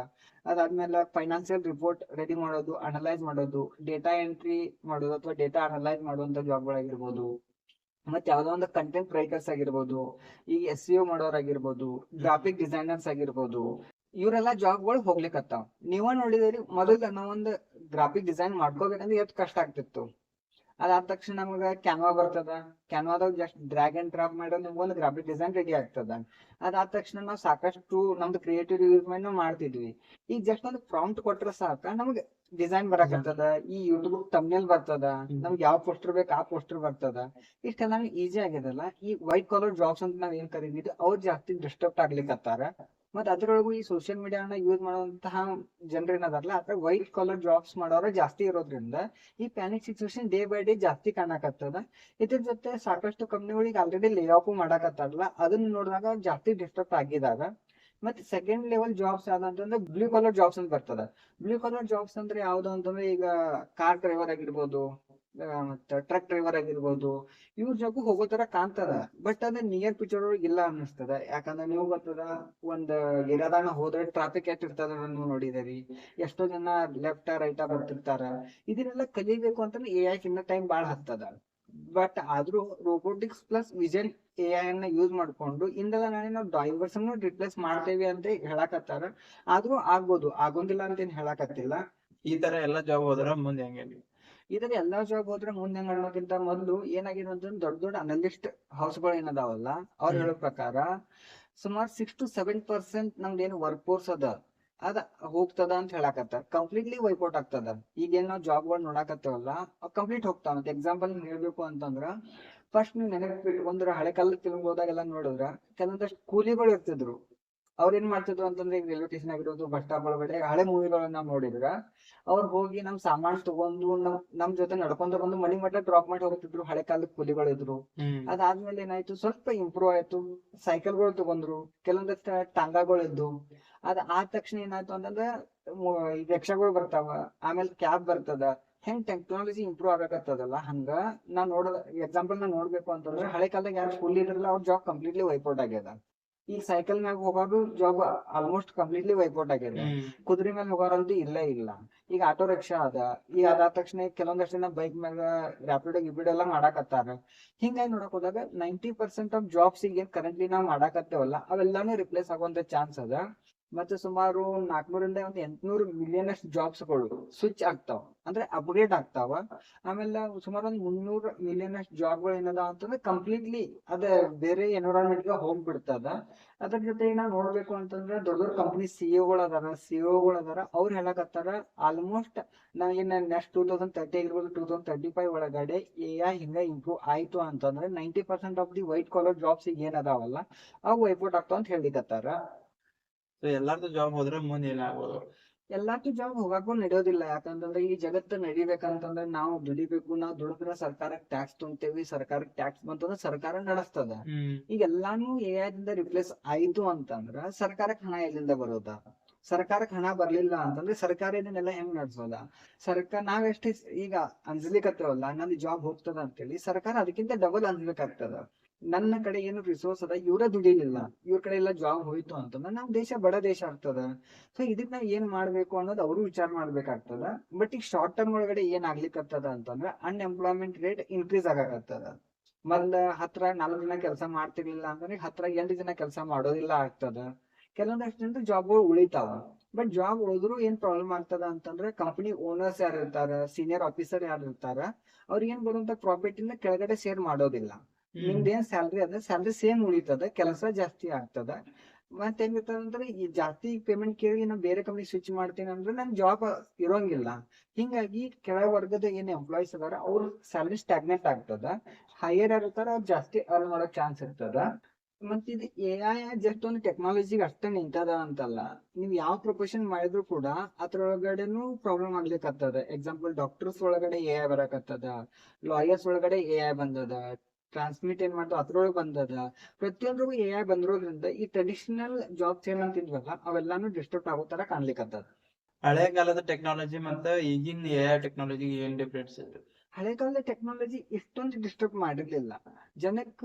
[SPEAKER 1] ಅದಾದ್ಮೇಲೆ ಫೈನಾನ್ಸಿಯಲ್ ರಿಪೋರ್ಟ್ ರೆಡಿ ಮಾಡೋದು, ಅನಲೈಸ್ ಮಾಡೋದು, ಡೇಟಾ ಎಂಟ್ರಿ ಮಾಡೋದು ಅಥವಾ ಡೇಟಾ ಅನಲೈಸ್ ಮಾಡುವಂತ ಜಾಬ್ಗಳಾಗಿರ್ಬೋದು. ಮತ್ತೆ ಯಾವ್ದೋ ಒಂದು ಕಂಟೆಂಟ್ ರೈಟರ್ಸ್ ಆಗಿರ್ಬೋದು, ಈ SEO ಮಾಡೋರಾಗಿರ್ಬೋದು, ಗ್ರಾಫಿಕ್ ಡಿಸೈನರ್ಸ್ ಆಗಿರ್ಬೋದು, ಇವ್ರೆಲ್ಲಾ ಜಾಬ್ಗಳು ಹೋಗ್ಲಿಕತ್ತಾವ. ನೀವ ನೋಡಿದಿರಿ ಮೊದಲ ನಾವೊಂದ್ ಗ್ರಾಫಿಕ್ ಡಿಸೈನ್ ಮಾಡ್ಕೋಬೇಕಂದ್ರೆ ಎಷ್ಟ್ ಕಷ್ಟ ಆಗ್ತಿತ್ತು. ಅದಾದ ತಕ್ಷಣ ನಮಗ ಕ್ಯಾನ್ವಾ ಬರ್ತದ. ಕ್ಯಾನ್ವಾದಾಗ ಜಸ್ಟ್ ಡ್ರ್ಯಾಗ್ ಅಂಡ್ ಡ್ರಾಪ್ ಮಾಡಿದ್ರೆ ನಿಮ್ಗೊಂದು ಗ್ರಾಫಿಕ್ ಡಿಸೈನ್ ರೆಡಿ ಆಗ್ತದ. ಅದಾದ ತಕ್ಷಣ ನಾವು ಸಾಕಷ್ಟು ನಮ್ದು ಕ್ರಿಯೇಟಿವ್ ಯೂಸ್ ಮಾಡಿ ನಾವು ಮಾಡ್ತಿದ್ವಿ. ಈಗ ಜಸ್ಟ್ ಒಂದು ಪ್ರಾಂಪ್ಟ್ ಕೊಟ್ರೆ ಸಾಕ ನಮ್ಗೆ ಡಿಸೈನ್ ಬರಾಕತ್ತದ. ಈ ಯೂಟ್ಯೂಬ್ ತಮ್ನೇಲ್ ಬರ್ತದ. ನಮ್ಗೆ ಯಾವ ಪೋಸ್ಟರ್ ಬೇಕು ಆ ಪೋಸ್ಟರ್ ಬರ್ತದ. ಇಷ್ಟೆಲ್ಲ ಈಸಿ ಆಗಿದಲ್ಲ. ಈ ವೈಟ್ ಕಾಲರ್ ಜಾಬ್ಸ್ ಅಂತ ನಾವ್ ಏನ್ ಕರೀತಿದ್ವಿ ಅವ್ರು ಜಾಸ್ತಿ ಡಿಸ್ಟರ್ಬ್ ಆಗ್ಲಿಕತ್ತಾರ. ಮತ್ ಅದ್ರೊಳಗು ಈ ಸೋಷಿಯಲ್ ಮೀಡಿಯಾನ ಯೂಸ್ ಮಾಡುವಂತಹ ಜನರು ಏನದಾರಲ್ಲ ಅದ್ರ ವೈಟ್ ಕಾಲರ್ ಜಾಬ್ಸ್ ಮಾಡೋರು ಜಾಸ್ತಿ ಇರೋದ್ರಿಂದ ಈ panic situation day by day ಜಾಸ್ತಿ ಕಾಣಕತ್ತದ. ಇದ್ರ ಜೊತೆ ಸಾಕಷ್ಟು ಕಂಪ್ನಿಗಳಿಗೆ ಆಲ್ರೆಡಿ ಲೇ ಆಫ್ ಮಾಡಕತ್ತಾರಲ್ಲ, ಅದನ್ನ ನೋಡಿದಾಗ ಜಾಸ್ತಿ ಡಿಸ್ಟರ್ಬ್ ಆಗಿದಾಗ. ಮತ್ತೆ ಸೆಕೆಂಡ್ ಲೆವೆಲ್ ಜಾಬ್ಸ್ ಯಾವ್ದಂತಂದ್ರೆ ಬ್ಲೂ ಕಲರ್ ಜಾಬ್ಸ್ ಅಂತ ಬರ್ತದ. ಬ್ಲೂ ಕಲರ್ ಜಾಬ್ಸ್ ಅಂದ್ರೆ ಯಾವ್ದು ಅಂತಂದ್ರೆ ಈಗ ಕಾರ್ ಡ್ರೈವರ್ ಆಗಿರ್ಬೋದು, ಮತ್ತ ಟ್ರಕ್ ಡ್ರೈವರ್ ಆಗಿರ್ಬೋದು, ಇವ್ರ ಜಾಬ್ ಹೋಗೋ ತರ ಕಾಣ್ತದ. ಬಟ್ ಅದ ನಿಯರ್ ಫ್ಯೂಚರ್ ಒಳಗೆ ಇಲ್ಲ ಅನ್ನಿಸ್ತದ. ಯಾಕಂದ್ರೆ ನೀವು ಗೊತ್ತದ ಒಂದ್ ಏರಿಯಾದಾಗ ಹೋದ್ರೆ ಟ್ರಾಫಿಕ್ ಎಷ್ಟ್ ಇರ್ತದ ನೀವು ನೋಡಿದಿರಿ. ಎಷ್ಟೋ ಜನ ಲೆಫ್ಟ್ ರೈಟ್ ಬರ್ತಿರ್ತಾರ. ಇದನ್ನೆಲ್ಲ ಕಲಿಬೇಕು ಅಂತಂದ್ರೆ ಎ ಐ ಇನ್ನ ಟೈಮ್ ಬಾಳ ಹತ್ತದ. ಬಟ್ ಆದ್ರೂ robotics plus vision A I ಅನ್ನ ಯೂಸ್ ಮಾಡ್ಕೊಂಡು ಇಂದೆಲ್ಲ ನಾಳೆ ನಾವು ಡ್ರೈವರ್ಸ್ ಅನ್ನು ರಿಪ್ಲೇಸ್ ಮಾಡ್ತೇವೆ ಅಂತ ಹೇಳಕತ್ತಾರ. ಆದ್ರೂ ಆಗ್ಬೋದು, ಆಗೋಂಗಿಲ್ಲ ಅಂತ ಏನ್ ಹೇಳಕತ್ತಿಲ್ಲ.
[SPEAKER 2] ಈ ತರ ಎಲ್ಲಾ ಜಾಬ್ ಹೋದ್ರ ಮುಂದೆ ಹೆಂಗೆ?
[SPEAKER 1] ಇದ್ರ ಎಲ್ಲಾ ಜಾಬ್ ಹೋದ್ರೆ ಮುಂದೆ ಅನ್ನೋಕ್ಕಿಂತ ಮೊದ್ಲು ಏನಾಗಿದೆ ಅಂತಂದ್ರೆ ದೊಡ್ಡ ದೊಡ್ಡ ಅನಲಿಸ್ಟ್ ಹೌಸ್ಗಳು ಏನದಾವಲ್ಲ ಅವ್ರು ಹೇಳೋ ಪ್ರಕಾರ ಸುಮಾರು 6 to 7% ನಮ್ದೇನು ವರ್ಕ್ ಫೋರ್ಸ್ ಅದ ಹೋಗ್ತದ ಅಂತ ಹೇಳಕತ್ತಾರ. ಕಂಪ್ಲೀಟ್ಲಿ ವೈಪೌಟ್ ಆಗ್ತದ. ಈಗೇನ್ ನಾವ್ ಜಾಬ್ಗಳು ನೋಡಾಕತ್ತೇವಲ್ಲ ಅವ್ ಕಂಪ್ಲೀಟ್ ಹೋಗ್ತಾವ. ಎಕ್ಸಾಂಪಲ್ ಹೇಳ್ಬೇಕು ಅಂತಂದ್ರ ಫಸ್ಟ್ ನೀವು ನೆನಪಿಟ್ಕೊಂಡ್ರ ಹಳೆ ಕಾಲದ ಫಿಲ್ಮ್ ಹೋದಾಗೆಲ್ಲ ನೋಡಿದ್ರ ಕೆಲವೊಂದಷ್ಟು ಕೂಲಿಗಳು ಇರ್ತಿದ್ರು. ಅವ್ರ ಏನ್ ಮಾಡ್ತಿದ್ರು ಅಂತಂದ್ರೆ ಈಗ ರೈಲ್ವೆ ಸ್ಟೇಷನ್ ಆಗಿರೋದು, ಬಸ್ ಸ್ಟಾಪ್ ಒಳಗಡೆ ಹಳೆ ಮೂವಿಗಳನ್ನ ನಾವ್ ನೋಡಿದ್ರ ಅವ್ರು ಹೋಗಿ ನಮ್ ಸಾಮಾನ್ ತಗೊಂಡು ನಮ್ ಜೊತೆ ನಡ್ಕೊಂತ ಬಂದು ಮನಿ ಮಟ್ಟ ಡ್ರಾಪ್ ಮಾಡಿ ಹೋಗ್ತಿದ್ರು. ಹಳೆ ಕಾಲದ ಕೂಲಿಗಳು ಇದ್ರು. ಅದಾದ್ಮೇಲೆ ಏನಾಯ್ತು, ಸ್ವಲ್ಪ ಇಂಪ್ರೂವ್ ಆಯ್ತು. ಸೈಕಲ್ಗಳು ತಗೊಂಡ್ರು, ಕೆಲವೊಂದಷ್ಟು ಟಾಂಗಾಗಳು ಇದ್ದು. ಅದ್ ಆದ ತಕ್ಷಣ ಏನಾಯ್ತು ಅಂತಂದ್ರೆ ರಿಕ್ಷಾಗಳು ಬರ್ತಾವ, ಆಮೇಲೆ ಕ್ಯಾಬ್ ಬರ್ತದ. ಹೆಂಗ್ ಟೆಕ್ನಾಲಜಿ ಇಂಪ್ರೂವ್ ಆಗಕತ್ತದಲ್ಲ ಹಂಗ ಎಕ್ಸಾಂಪಲ್ ನಾ ನೋಡ್ಬೇಕು ಅಂತಂದ್ರೆ ಹಳೆ ಕಾಲದಾಗ ಯಾರು ಕೂಲಿ ಇದ್ರಲ್ಲ ಅವ್ರ ಜಾಬ್ ಕಂಪ್ಲೀಟ್ಲಿ ವೈಪೌಟ್ ಆಗ್ಯದ. ಈಗ ಸೈಕಲ್ ಮ್ಯಾಗ ಹೋಗೋರು ಜಾಬ್ ಆಲ್ಮೋಸ್ಟ್ ಕಂಪ್ಲೀಟ್ಲಿ ವೈಪೌಟ್ ಆಗ್ಯದ. ಕುದುರೆ ಮೇಲೆ ಹೋಗೋರಂತೂ ಇಲ್ಲೇ ಇಲ್ಲ. ಈಗ ಆಟೋ ರಿಕ್ಷಾ ಅದ. ಈಗ ಅದಾದ ತಕ್ಷಣ ಕೆಲವೊಂದಷ್ಟು ಜನ ಬೈಕ್ ಮ್ಯಾಗ ರ್ಯಾಪಿಡೋ ಗಿಪಿಡೋ ಎಲ್ಲ ಮಾಡಾಕತ್ತಾರ. ಹಿಂಗಾಗಿ ನೋಡಕ್ ಹೋದಾಗ 90% ಆಫ್ ಜಾಬ್ಸ್ ಈಗ ಏನ್ ಕರೆಂಟ್ಲಿ ನಾವ್ ಮಾಡಾಕತ್ತೇವಲ್ಲ ಅವೆಲ್ಲಾನು ರಿಪ್ಲೇಸ್ ಆಗುವಂತ ಚಾನ್ಸ್ ಅದ. ಮತ್ತೆ ಸುಮಾರು 400 ರಿಂದ 800 ಮಿಲಿಯನ್ ಅಷ್ಟು ಜಾಬ್ಸ್ ಗಳು ಸ್ವಿಚ್ ಆಗ್ತಾವ, ಅಂದ್ರೆ ಅಪ್ಗ್ರೇಡ್ ಆಗ್ತಾವ. ಆಮೇಲೆ ಸುಮಾರು 300 ಮಿಲಿಯನ್ ಅಷ್ಟು ಜಾಬ್ ಗಳು ಏನದ ಅಂತಂದ್ರೆ ಕಂಪ್ಲೀಟ್ಲಿ ಅದ ಬೇರೆ ಎನ್ವಿರಾನ್ಮೆಂಟ್ ಗೆ ಹೋಗ್ಬಿಡ್ತದ. ಅದ್ರ ಜೊತೆ ನಾವು ನೋಡ್ಬೇಕು ಅಂತಂದ್ರೆ ದೊಡ್ಡ ದೊಡ್ಡ ಕಂಪನಿ ಸಿಇಒಗಳು ಅದಾರ. ಅವ್ರು ಹೇಳಕತ್ತಾರ ಆಲ್ಮೋಸ್ಟ್ ನಾವ್ ಏನ್ ನೆಕ್ಸ್ಟ್ 2030 ಆಗಿರ್ಬೋದು 2035 ಒಳಗಡೆ ಎ ಐ ಹಿಂಗ ಇಂಪ್ರೂವ್ ಆಯ್ತು ಅಂತಂದ್ರೆ 90% of the white collar jobs ಈಗ ಏನ್ ಅದಾವಲ್ಲ ಅವು ವೈಪೌಟ್ ಆಗ್ತಾವ ಅಂತ ಹೇಳಿಕತ್ತಾರ.
[SPEAKER 2] ಎಲ್ಲಾರ್ದು ಜಾಬ್ ಹೋದ್ರೆ ಮುಂದೆ ಏನಾಗ್ಬೋದು?
[SPEAKER 1] ಎಲ್ಲಾರ್ಗೂ ಜಾಬ್ ಹೋಗಾಕು ನಡೆಯೋದಿಲ್ಲ. ಯಾಕಂತಂದ್ರೆ ಈ ಜಗತ್ತು ನಡಿಬೇಕಂತಂದ್ರೆ ನಾವು ದುಡಿಬೇಕು. ನಾವು ದುಡಿದ್ರೆ ಸರ್ಕಾರಕ್ಕೆ ಟ್ಯಾಕ್ಸ್ ತುಂಬ್ತೇವಿ. ಸರ್ಕಾರಕ್ಕೆ ಟ್ಯಾಕ್ಸ್ ಬಂತಂದ್ರೆ ಸರ್ಕಾರ ನಡೆಸ್ತದ. ಈಗ ಎಲ್ಲಾನು ಎ ಐ ದಿಂದ ರಿಪ್ಲೇಸ್ ಆಯ್ತು ಅಂತಂದ್ರ ಸರ್ಕಾರಕ್ಕೆ ಹಣ ಎಲ್ಲಿಂದ ಬರೋದ? ಸರ್ಕಾರಕ್ಕೆ ಹಣ ಬರ್ಲಿಲ್ಲ ಅಂತಂದ್ರೆ ಸರ್ಕಾರ ಇದನ್ನೆಲ್ಲ ಹೆಂಗ್ ನಡ್ಸೋದ? ಸರ್ಕಾರ ನಾವೆಷ್ಟೇ ಈಗ ಅಂಜ್ಲಿಕತ್ತೇವಲ್ಲ ನಂದು ಜಾಬ್ ಹೋಗ್ತದ ಅಂತೇಳಿ, ಸರ್ಕಾರ ಅದಕ್ಕಿಂತ ಡಬಲ್ ಅಂಜ್ಬೇಕಾಗ್ತದ. ನನ್ನ ಕಡೆ ಏನು ರಿಸೋರ್ಸ್ ಅದ, ಇವ್ರ ದುಡಿಲಿಲ್ಲ, ಇವ್ರ ಕಡೆ ಎಲ್ಲ ಜಾಬ್ ಹೋಯ್ತು ಅಂತಂದ್ರೆ ನಮ್ ದೇಶ ಬಡ ದೇಶ ಆಗ್ತದ. ಸೊ ಇದಕ್ ನಾವ್ ಏನ್ ಮಾಡ್ಬೇಕು ಅನ್ನೋದು ಅವರು ವಿಚಾರ ಮಾಡ್ಬೇಕಾಗ್ತದ. ಬಟ್ ಈಗ ಶಾರ್ಟ್ ಟರ್ಮ್ ಒಳಗಡೆ ಏನ್ ಆಗ್ಲಿಕ್ಕತ್ತದ ಅಂತಂದ್ರೆ ಅನ್ಎಂಪ್ಲಾಯ್ಮೆಂಟ್ ರೇಟ್ ಇನ್ಕ್ರೀಸ್ ಆಗಾಕತ್ತದ. ಮೊದ್ಲ 10 ಜನ ಕೆಲಸ ಮಾಡ್ತಿರ್ಲಿಲ್ಲ ಅಂದ್ರೆ 8 ಜನ ಕೆಲಸ ಮಾಡೋದಿಲ್ಲ ಆಗ್ತದ. ಕೆಲವೊಂದಷ್ಟು ಜನ ಜಾಬ್ಗಳು ಉಳಿತಾವ. ಬಟ್ ಜಾಬ್ ಉಳಿದ್ರು ಏನ್ ಪ್ರಾಬ್ಲಮ್ ಆಗ್ತದ ಅಂತಂದ್ರೆ ಕಂಪನಿ ಓನರ್ಸ್ ಯಾರು ಇರ್ತಾರ, ಸೀನಿಯರ್ ಆಫೀಸರ್ ಯಾರು ಇರ್ತಾರ, ಅವ್ರಿಗೆ ಏನ್ ಬರುವಂತ ಪ್ರಾಫಿಟ್ ಇಂದ ಕೆಳಗಡೆ ಶೇರ್ ಮಾಡೋದಿಲ್ಲ. ನಿಮ್ದೇನ್ ಸ್ಯಾಲ್ರಿ ಅದ ಸ್ಯಾಲ್ರಿ ಸೇಮ್ ಉಳಿತದ, ಕೆಲಸ ಜಾಸ್ತಿ ಆಗ್ತದ. ಮತ್ತೆ ಹೆಂಗಿರ್ತದ ಅಂದ್ರೆ ಈ ಜಾಸ್ತಿ ಪೇಮೆಂಟ್ ಕೇಳಿ ನಾ ಬೇರೆ ಕಂಪ್ನಿ ಸ್ವಿಚ್ ಮಾಡ್ತೀನಿ ಅಂದ್ರೆ ನನ್ ಜಾಬ್ ಇರೋಂಗಿಲ್ಲ. ಹಿಂಗಾಗಿ ಕೆಳ ವರ್ಗದ ಏನ್ ಎಂಪ್ಲಾಯೀಸ್ ಅದಾರ ಅವ್ರ ಸ್ಯಾಲ್ರಿ ಸ್ಟಾಗ್ನೆಂಟ್ ಆಗ್ತದ. ಹೈಯರ್ ಯಾರು ಇರ್ತಾರ ಅವ್ರು ಜಾಸ್ತಿ ಅರ್ನ್ ಮಾಡೋ ಚಾನ್ಸ್ ಇರ್ತದ. ಮತ್ ಇದು ಎ ಐ ಜಸ್ಟ್ ಒಂದು ಟೆಕ್ನಾಲಜಿಗೆ ಅಷ್ಟೇ ನಿಂತದ ಅಂತಲ್ಲ. ನೀವ್ ಯಾವ ಪ್ರೊಫೆಷನ್ ಮಾಡಿದ್ರು ಕೂಡ ಅದ್ರೊಳಗಡೆನು ಪ್ರಾಬ್ಲಮ್ ಆಗ್ಲಿಕ್ಕತ್ತದ. ಎಕ್ಸಾಂಪಲ್ ಡಾಕ್ಟರ್ಸ್ ಒಳಗಡೆ ಎ ಐ ಬರಕತ್ತದ, ಲಾಯರ್ಸ್ ಒಳಗಡೆ ಎ ಐ ಬಂದದ, ಟ್ರಾನ್ಸ್ಮಿಟ್ ಏನ್ ಮಾಡ್ತಾವ ಅದ್ರೊಳಗೆ ಬಂದದ. ಪ್ರತಿಯೊಂದ್ರಿಗೂ ಎ ಐ ಬಂದಿರೋದ್ರಿಂದ ಈ ಟ್ರೆಡಿಷನಲ್ ಜಾಬ್ಸ್ ಏನಂತಿದ್ವಲ್ಲ ಅವೆಲ್ಲಾನು ಡಿಸ್ಟರ್ಬ್ ಆಗೋ ತರ ಕಾಣ್ಲಿಕ್ಕತ್ತದ.
[SPEAKER 2] ಹಳೆ ಕಾಲದ ಟೆಕ್ನಾಲಜಿ ಮತ್ತೆ ಈಗಿನ ಎ ಐ ಟೆಕ್ನಾಲಜಿ ಏನ್ ಡಿಫ್ರೆನ್ಸ್ ಇದೆ?
[SPEAKER 1] ಹಳೆ ಕಾಲದ ಟೆಕ್ನಾಲಜಿ ಇಷ್ಟೊಂದು ಡಿಸ್ಟರ್ಬ್ ಮಾಡಿರ್ಲಿಲ್ಲ. ಜನಕ್ಕ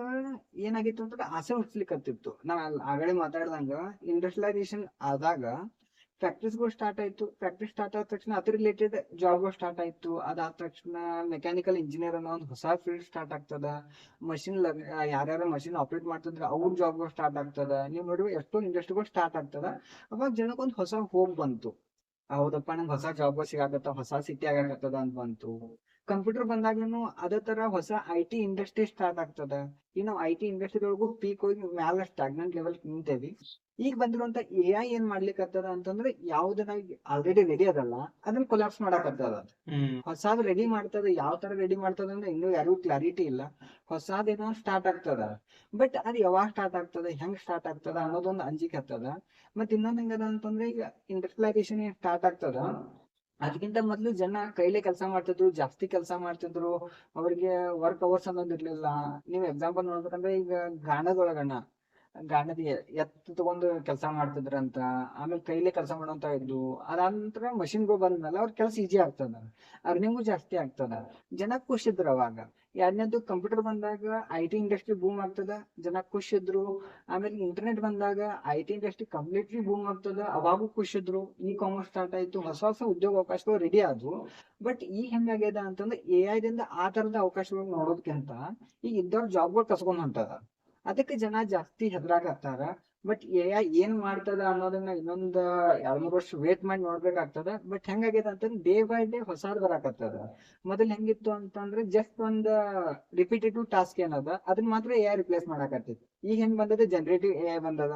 [SPEAKER 1] ಏನಾಗಿತ್ತು ಅಂತಂದ್ರೆ ಆಸೆ ಹುಡ್ಸ್ಲಿಕ್ಕತ್ತಿತ್ತು. ನಾವ್ ಆಗಲೇ ಮಾತಾಡ್ದಂಗ ಇಂಡಸ್ಟ್ರಿಯಲೈಸೇಷನ್ ಆದಾಗ ಫ್ಯಾಕ್ಟ್ರೀಸ್ಗಳು ಸ್ಟಾರ್ಟ್ ಆಯ್ತು. ಫ್ಯಾಕ್ಟ್ರಿ ಸ್ಟಾರ್ಟ್ ಆದ ತಕ್ಷಣ ಅದ್ರ ರಿಲೇಟೆಡ್ ಜಾಬ್ಗಳು ಸ್ಟಾರ್ಟ್ ಆಯ್ತು. ಅದಾದ ತಕ್ಷಣ ಮೆಕ್ಯಾನಿಕಲ್ ಇಂಜಿನಿಯರ್ ಅನ್ನೋ ಒಂದು ಹೊಸ ಫೀಲ್ಡ್ ಸ್ಟಾರ್ಟ್ ಆಗ್ತದ. ಮಷಿನ್ ಯಾರ್ಯಾರ ಮಷಿನ್ ಆಪರೇಟ್ ಮಾಡ್ತಿದ್ರೆ ಅವ್ರ ಜಾಬ್ಗಳು ಸ್ಟಾರ್ಟ್ ಆಗ್ತದ. ನೀವು ನೋಡಿ ಎಷ್ಟೋ ಇಂಡಸ್ಟ್ರಿಗಳು ಸ್ಟಾರ್ಟ್ ಆಗ್ತದ. ಅವಾಗ ಜನಕ್ಕೊಂದು ಹೊಸ ಹೋಪ್ ಬಂತು. ಹೌದಪ್ಪ, ನಂಗೆ ಹೊಸ ಜಾಬ್ ಸಿಗಾಕತ್ತ, ಹೊಸ ಸಿಟಿ ಆಗಾಕತ್ತದ ಅಂತ ಬಂತು. ಕಂಪ್ಯೂಟರ್ ಬಂದಾಗ್ಲೂ ಅದೇ ತರ ಹೊಸ ಐಟಿ ಇಂಡಸ್ಟ್ರಿ ಸ್ಟಾರ್ಟ್ ಆಗ್ತದ. ಈಗ ನಾವು ಐಟಿ ಇಂಡಸ್ಟ್ರಿದೊಳಗೂ ಪೀಕ್ ಹೋಗಿ ಮ್ಯಾಲ ಸ್ಟಾಗ್ನೆಂಟ್ ಲೆವೆಲ್ ನಿಂತೇವಿ. ಈಗ ಬಂದಿರುವಂತ ಎ ಐ ಏನ್ ಮಾಡ್ಲಿಕ್ಕತ್ತದ ಅಂತಂದ್ರೆ ಯಾವ್ದನ್ನ ಆಲ್ರೆಡಿ ರೆಡಿ ಅದಲ್ಲ ಅದನ್ನ ಕೊಲಾಪ್ಸ್ ಮಾಡಕತ್ತದ. ಹೊಸಾದ್ ರೆಡಿ ಮಾಡ್ತದ. ಯಾವ ತರ ರೆಡಿ ಮಾಡ್ತದ ಅಂದ್ರೆ ಇನ್ನೂ ಯಾರಿಗೂ ಕ್ಲಾರಿಟಿ ಇಲ್ಲ. ಹೊಸಾದೇನೋ ಸ್ಟಾರ್ಟ್ ಆಗ್ತದ. ಬಟ್ ಅದ್ ಯಾವಾಗ ಸ್ಟಾರ್ಟ್ ಆಗ್ತದ, ಹೆಂಗ್ ಸ್ಟಾರ್ಟ್ ಆಗ್ತದ ಅನ್ನೋದೊಂದು ಅಂಜಿಕೆ ಹತ್ತದ. ಮತ್ ಇನ್ನೊಂದ್ ಹೆಂಗದ ಅಂತಂದ್ರೆ ಈಗ ಇಂಡಸ್ಟ್ರಿಯಲೈಸೇಷನ್ ಏನ್ ಸ್ಟಾರ್ಟ್ ಆಗ್ತದ ಅದಕ್ಕಿಂತ ಮೊದ್ಲು ಜನ ಕೈಲೇ ಕೆಲಸ ಮಾಡ್ತಿದ್ರು, ಜಾಸ್ತಿ ಕೆಲಸ ಮಾಡ್ತಿದ್ರು. ಅವ್ರಿಗೆ ವರ್ಕ್ ಅವರ್ಸ್ ಅನ್ನೋದು ಇರ್ಲಿಲ್ಲ. ನೀವ್ ಎಕ್ಸಾಂಪಲ್ ನೋಡ್ಬೇಕಂದ್ರೆ ಈಗ ಗಾಣದ ಎತ್ತು ತಗೊಂಡು ಕೆಲಸ ಮಾಡ್ತಿದ್ರಂತ. ಆಮೇಲೆ ಕೈಲೇ ಕೆಲಸ ಮಾಡೋಂತ ಇದ್ದು. ಅದಾದ ನಂತರ ಮಷಿನ್ಗಳು ಬಂದ್ಮೇಲೆ ಅವ್ರ ಕೆಲಸ ಈಜಿ ಆಗ್ತದ, ಅರ್ನಿಂಗು ಜಾಸ್ತಿ ಆಗ್ತದ, ಜನ ಖುಷ್ ಇದ್ರು ಅವಾಗ. ಎರಡನೇದು ಕಂಪ್ಯೂಟರ್ ಬಂದಾಗ ಐ ಟಿ ಇಂಡಸ್ಟ್ರಿ ಬೂಮ್ ಆಗ್ತದ, ಜನ ಖುಷ್ ಇದ್ರು. ಆಮೇಲೆ ಇಂಟರ್ನೆಟ್ ಬಂದಾಗ I T industry completely boom ಆಗ್ತದ, ಅವಾಗೂ ಖುಷ್ ಇದ್ರು. ಇ ಕಾಮರ್ಸ್ ಸ್ಟಾರ್ಟ್ ಆಯ್ತು, ಹೊಸ ಹೊಸ ಉದ್ಯೋಗ ಅವಕಾಶಗಳು ರೆಡಿ ಆದ್ವು. ಬಟ್ ಈಗ ಹೆಂಗಾಗ್ಯದ ಅಂತಂದ್ರೆ ಎ ಐ ದಿಂದ ಆ ತರದ ಅವಕಾಶಗಳು ನೋಡೋದಕ್ಕಿಂತ ಈಗ ಇದ್ದವ್ರ ಜಾಬ್ಗಳು ಕಸ್ಕೊಂಡ್ ಹೊಂಟದ. ಅದಕ್ಕೆ ಜನ ಜಾಸ್ತಿ ಹೆದರಾಕತ್ತಾರ. ಬಟ್ ಎ ಐ ಏನ್ ಮಾಡ್ತದ ಅನ್ನೋದನ್ನ ಇನ್ನೊಂದ್ 2-3 ವರ್ಷ ವೇಟ್ ಮಾಡಿ ನೋಡ್ಬೇಕಾಗ್ತದ. ಬಟ್ ಹೆಂಗಾಗ್ಯದ ಅಂತಂದ್ರೆ ಡೇ ಬೈ ಡೇ ಹೊಸಾದ್ ಬರಾಕತ್ತದ. ಮೊದಲ್ ಹೆಂಗಿತ್ತು ಅಂತಂದ್ರೆ ಜಸ್ಟ್ ಒಂದ್ ರಿಪಿಟೇಟಿವ್ ಟಾಸ್ಕ್ ಏನದ ಅದನ್ನ ಮಾತ್ರ ಎ ಐ ರಿಪ್ಲೇಸ್ ಮಾಡಾಕತ್ತಿತ್ತು. ಈಗ ಹೆಂಗ್ ಬಂದದ, ಜನರೇಟಿವ್ ಎ ಐ ಬಂದದ.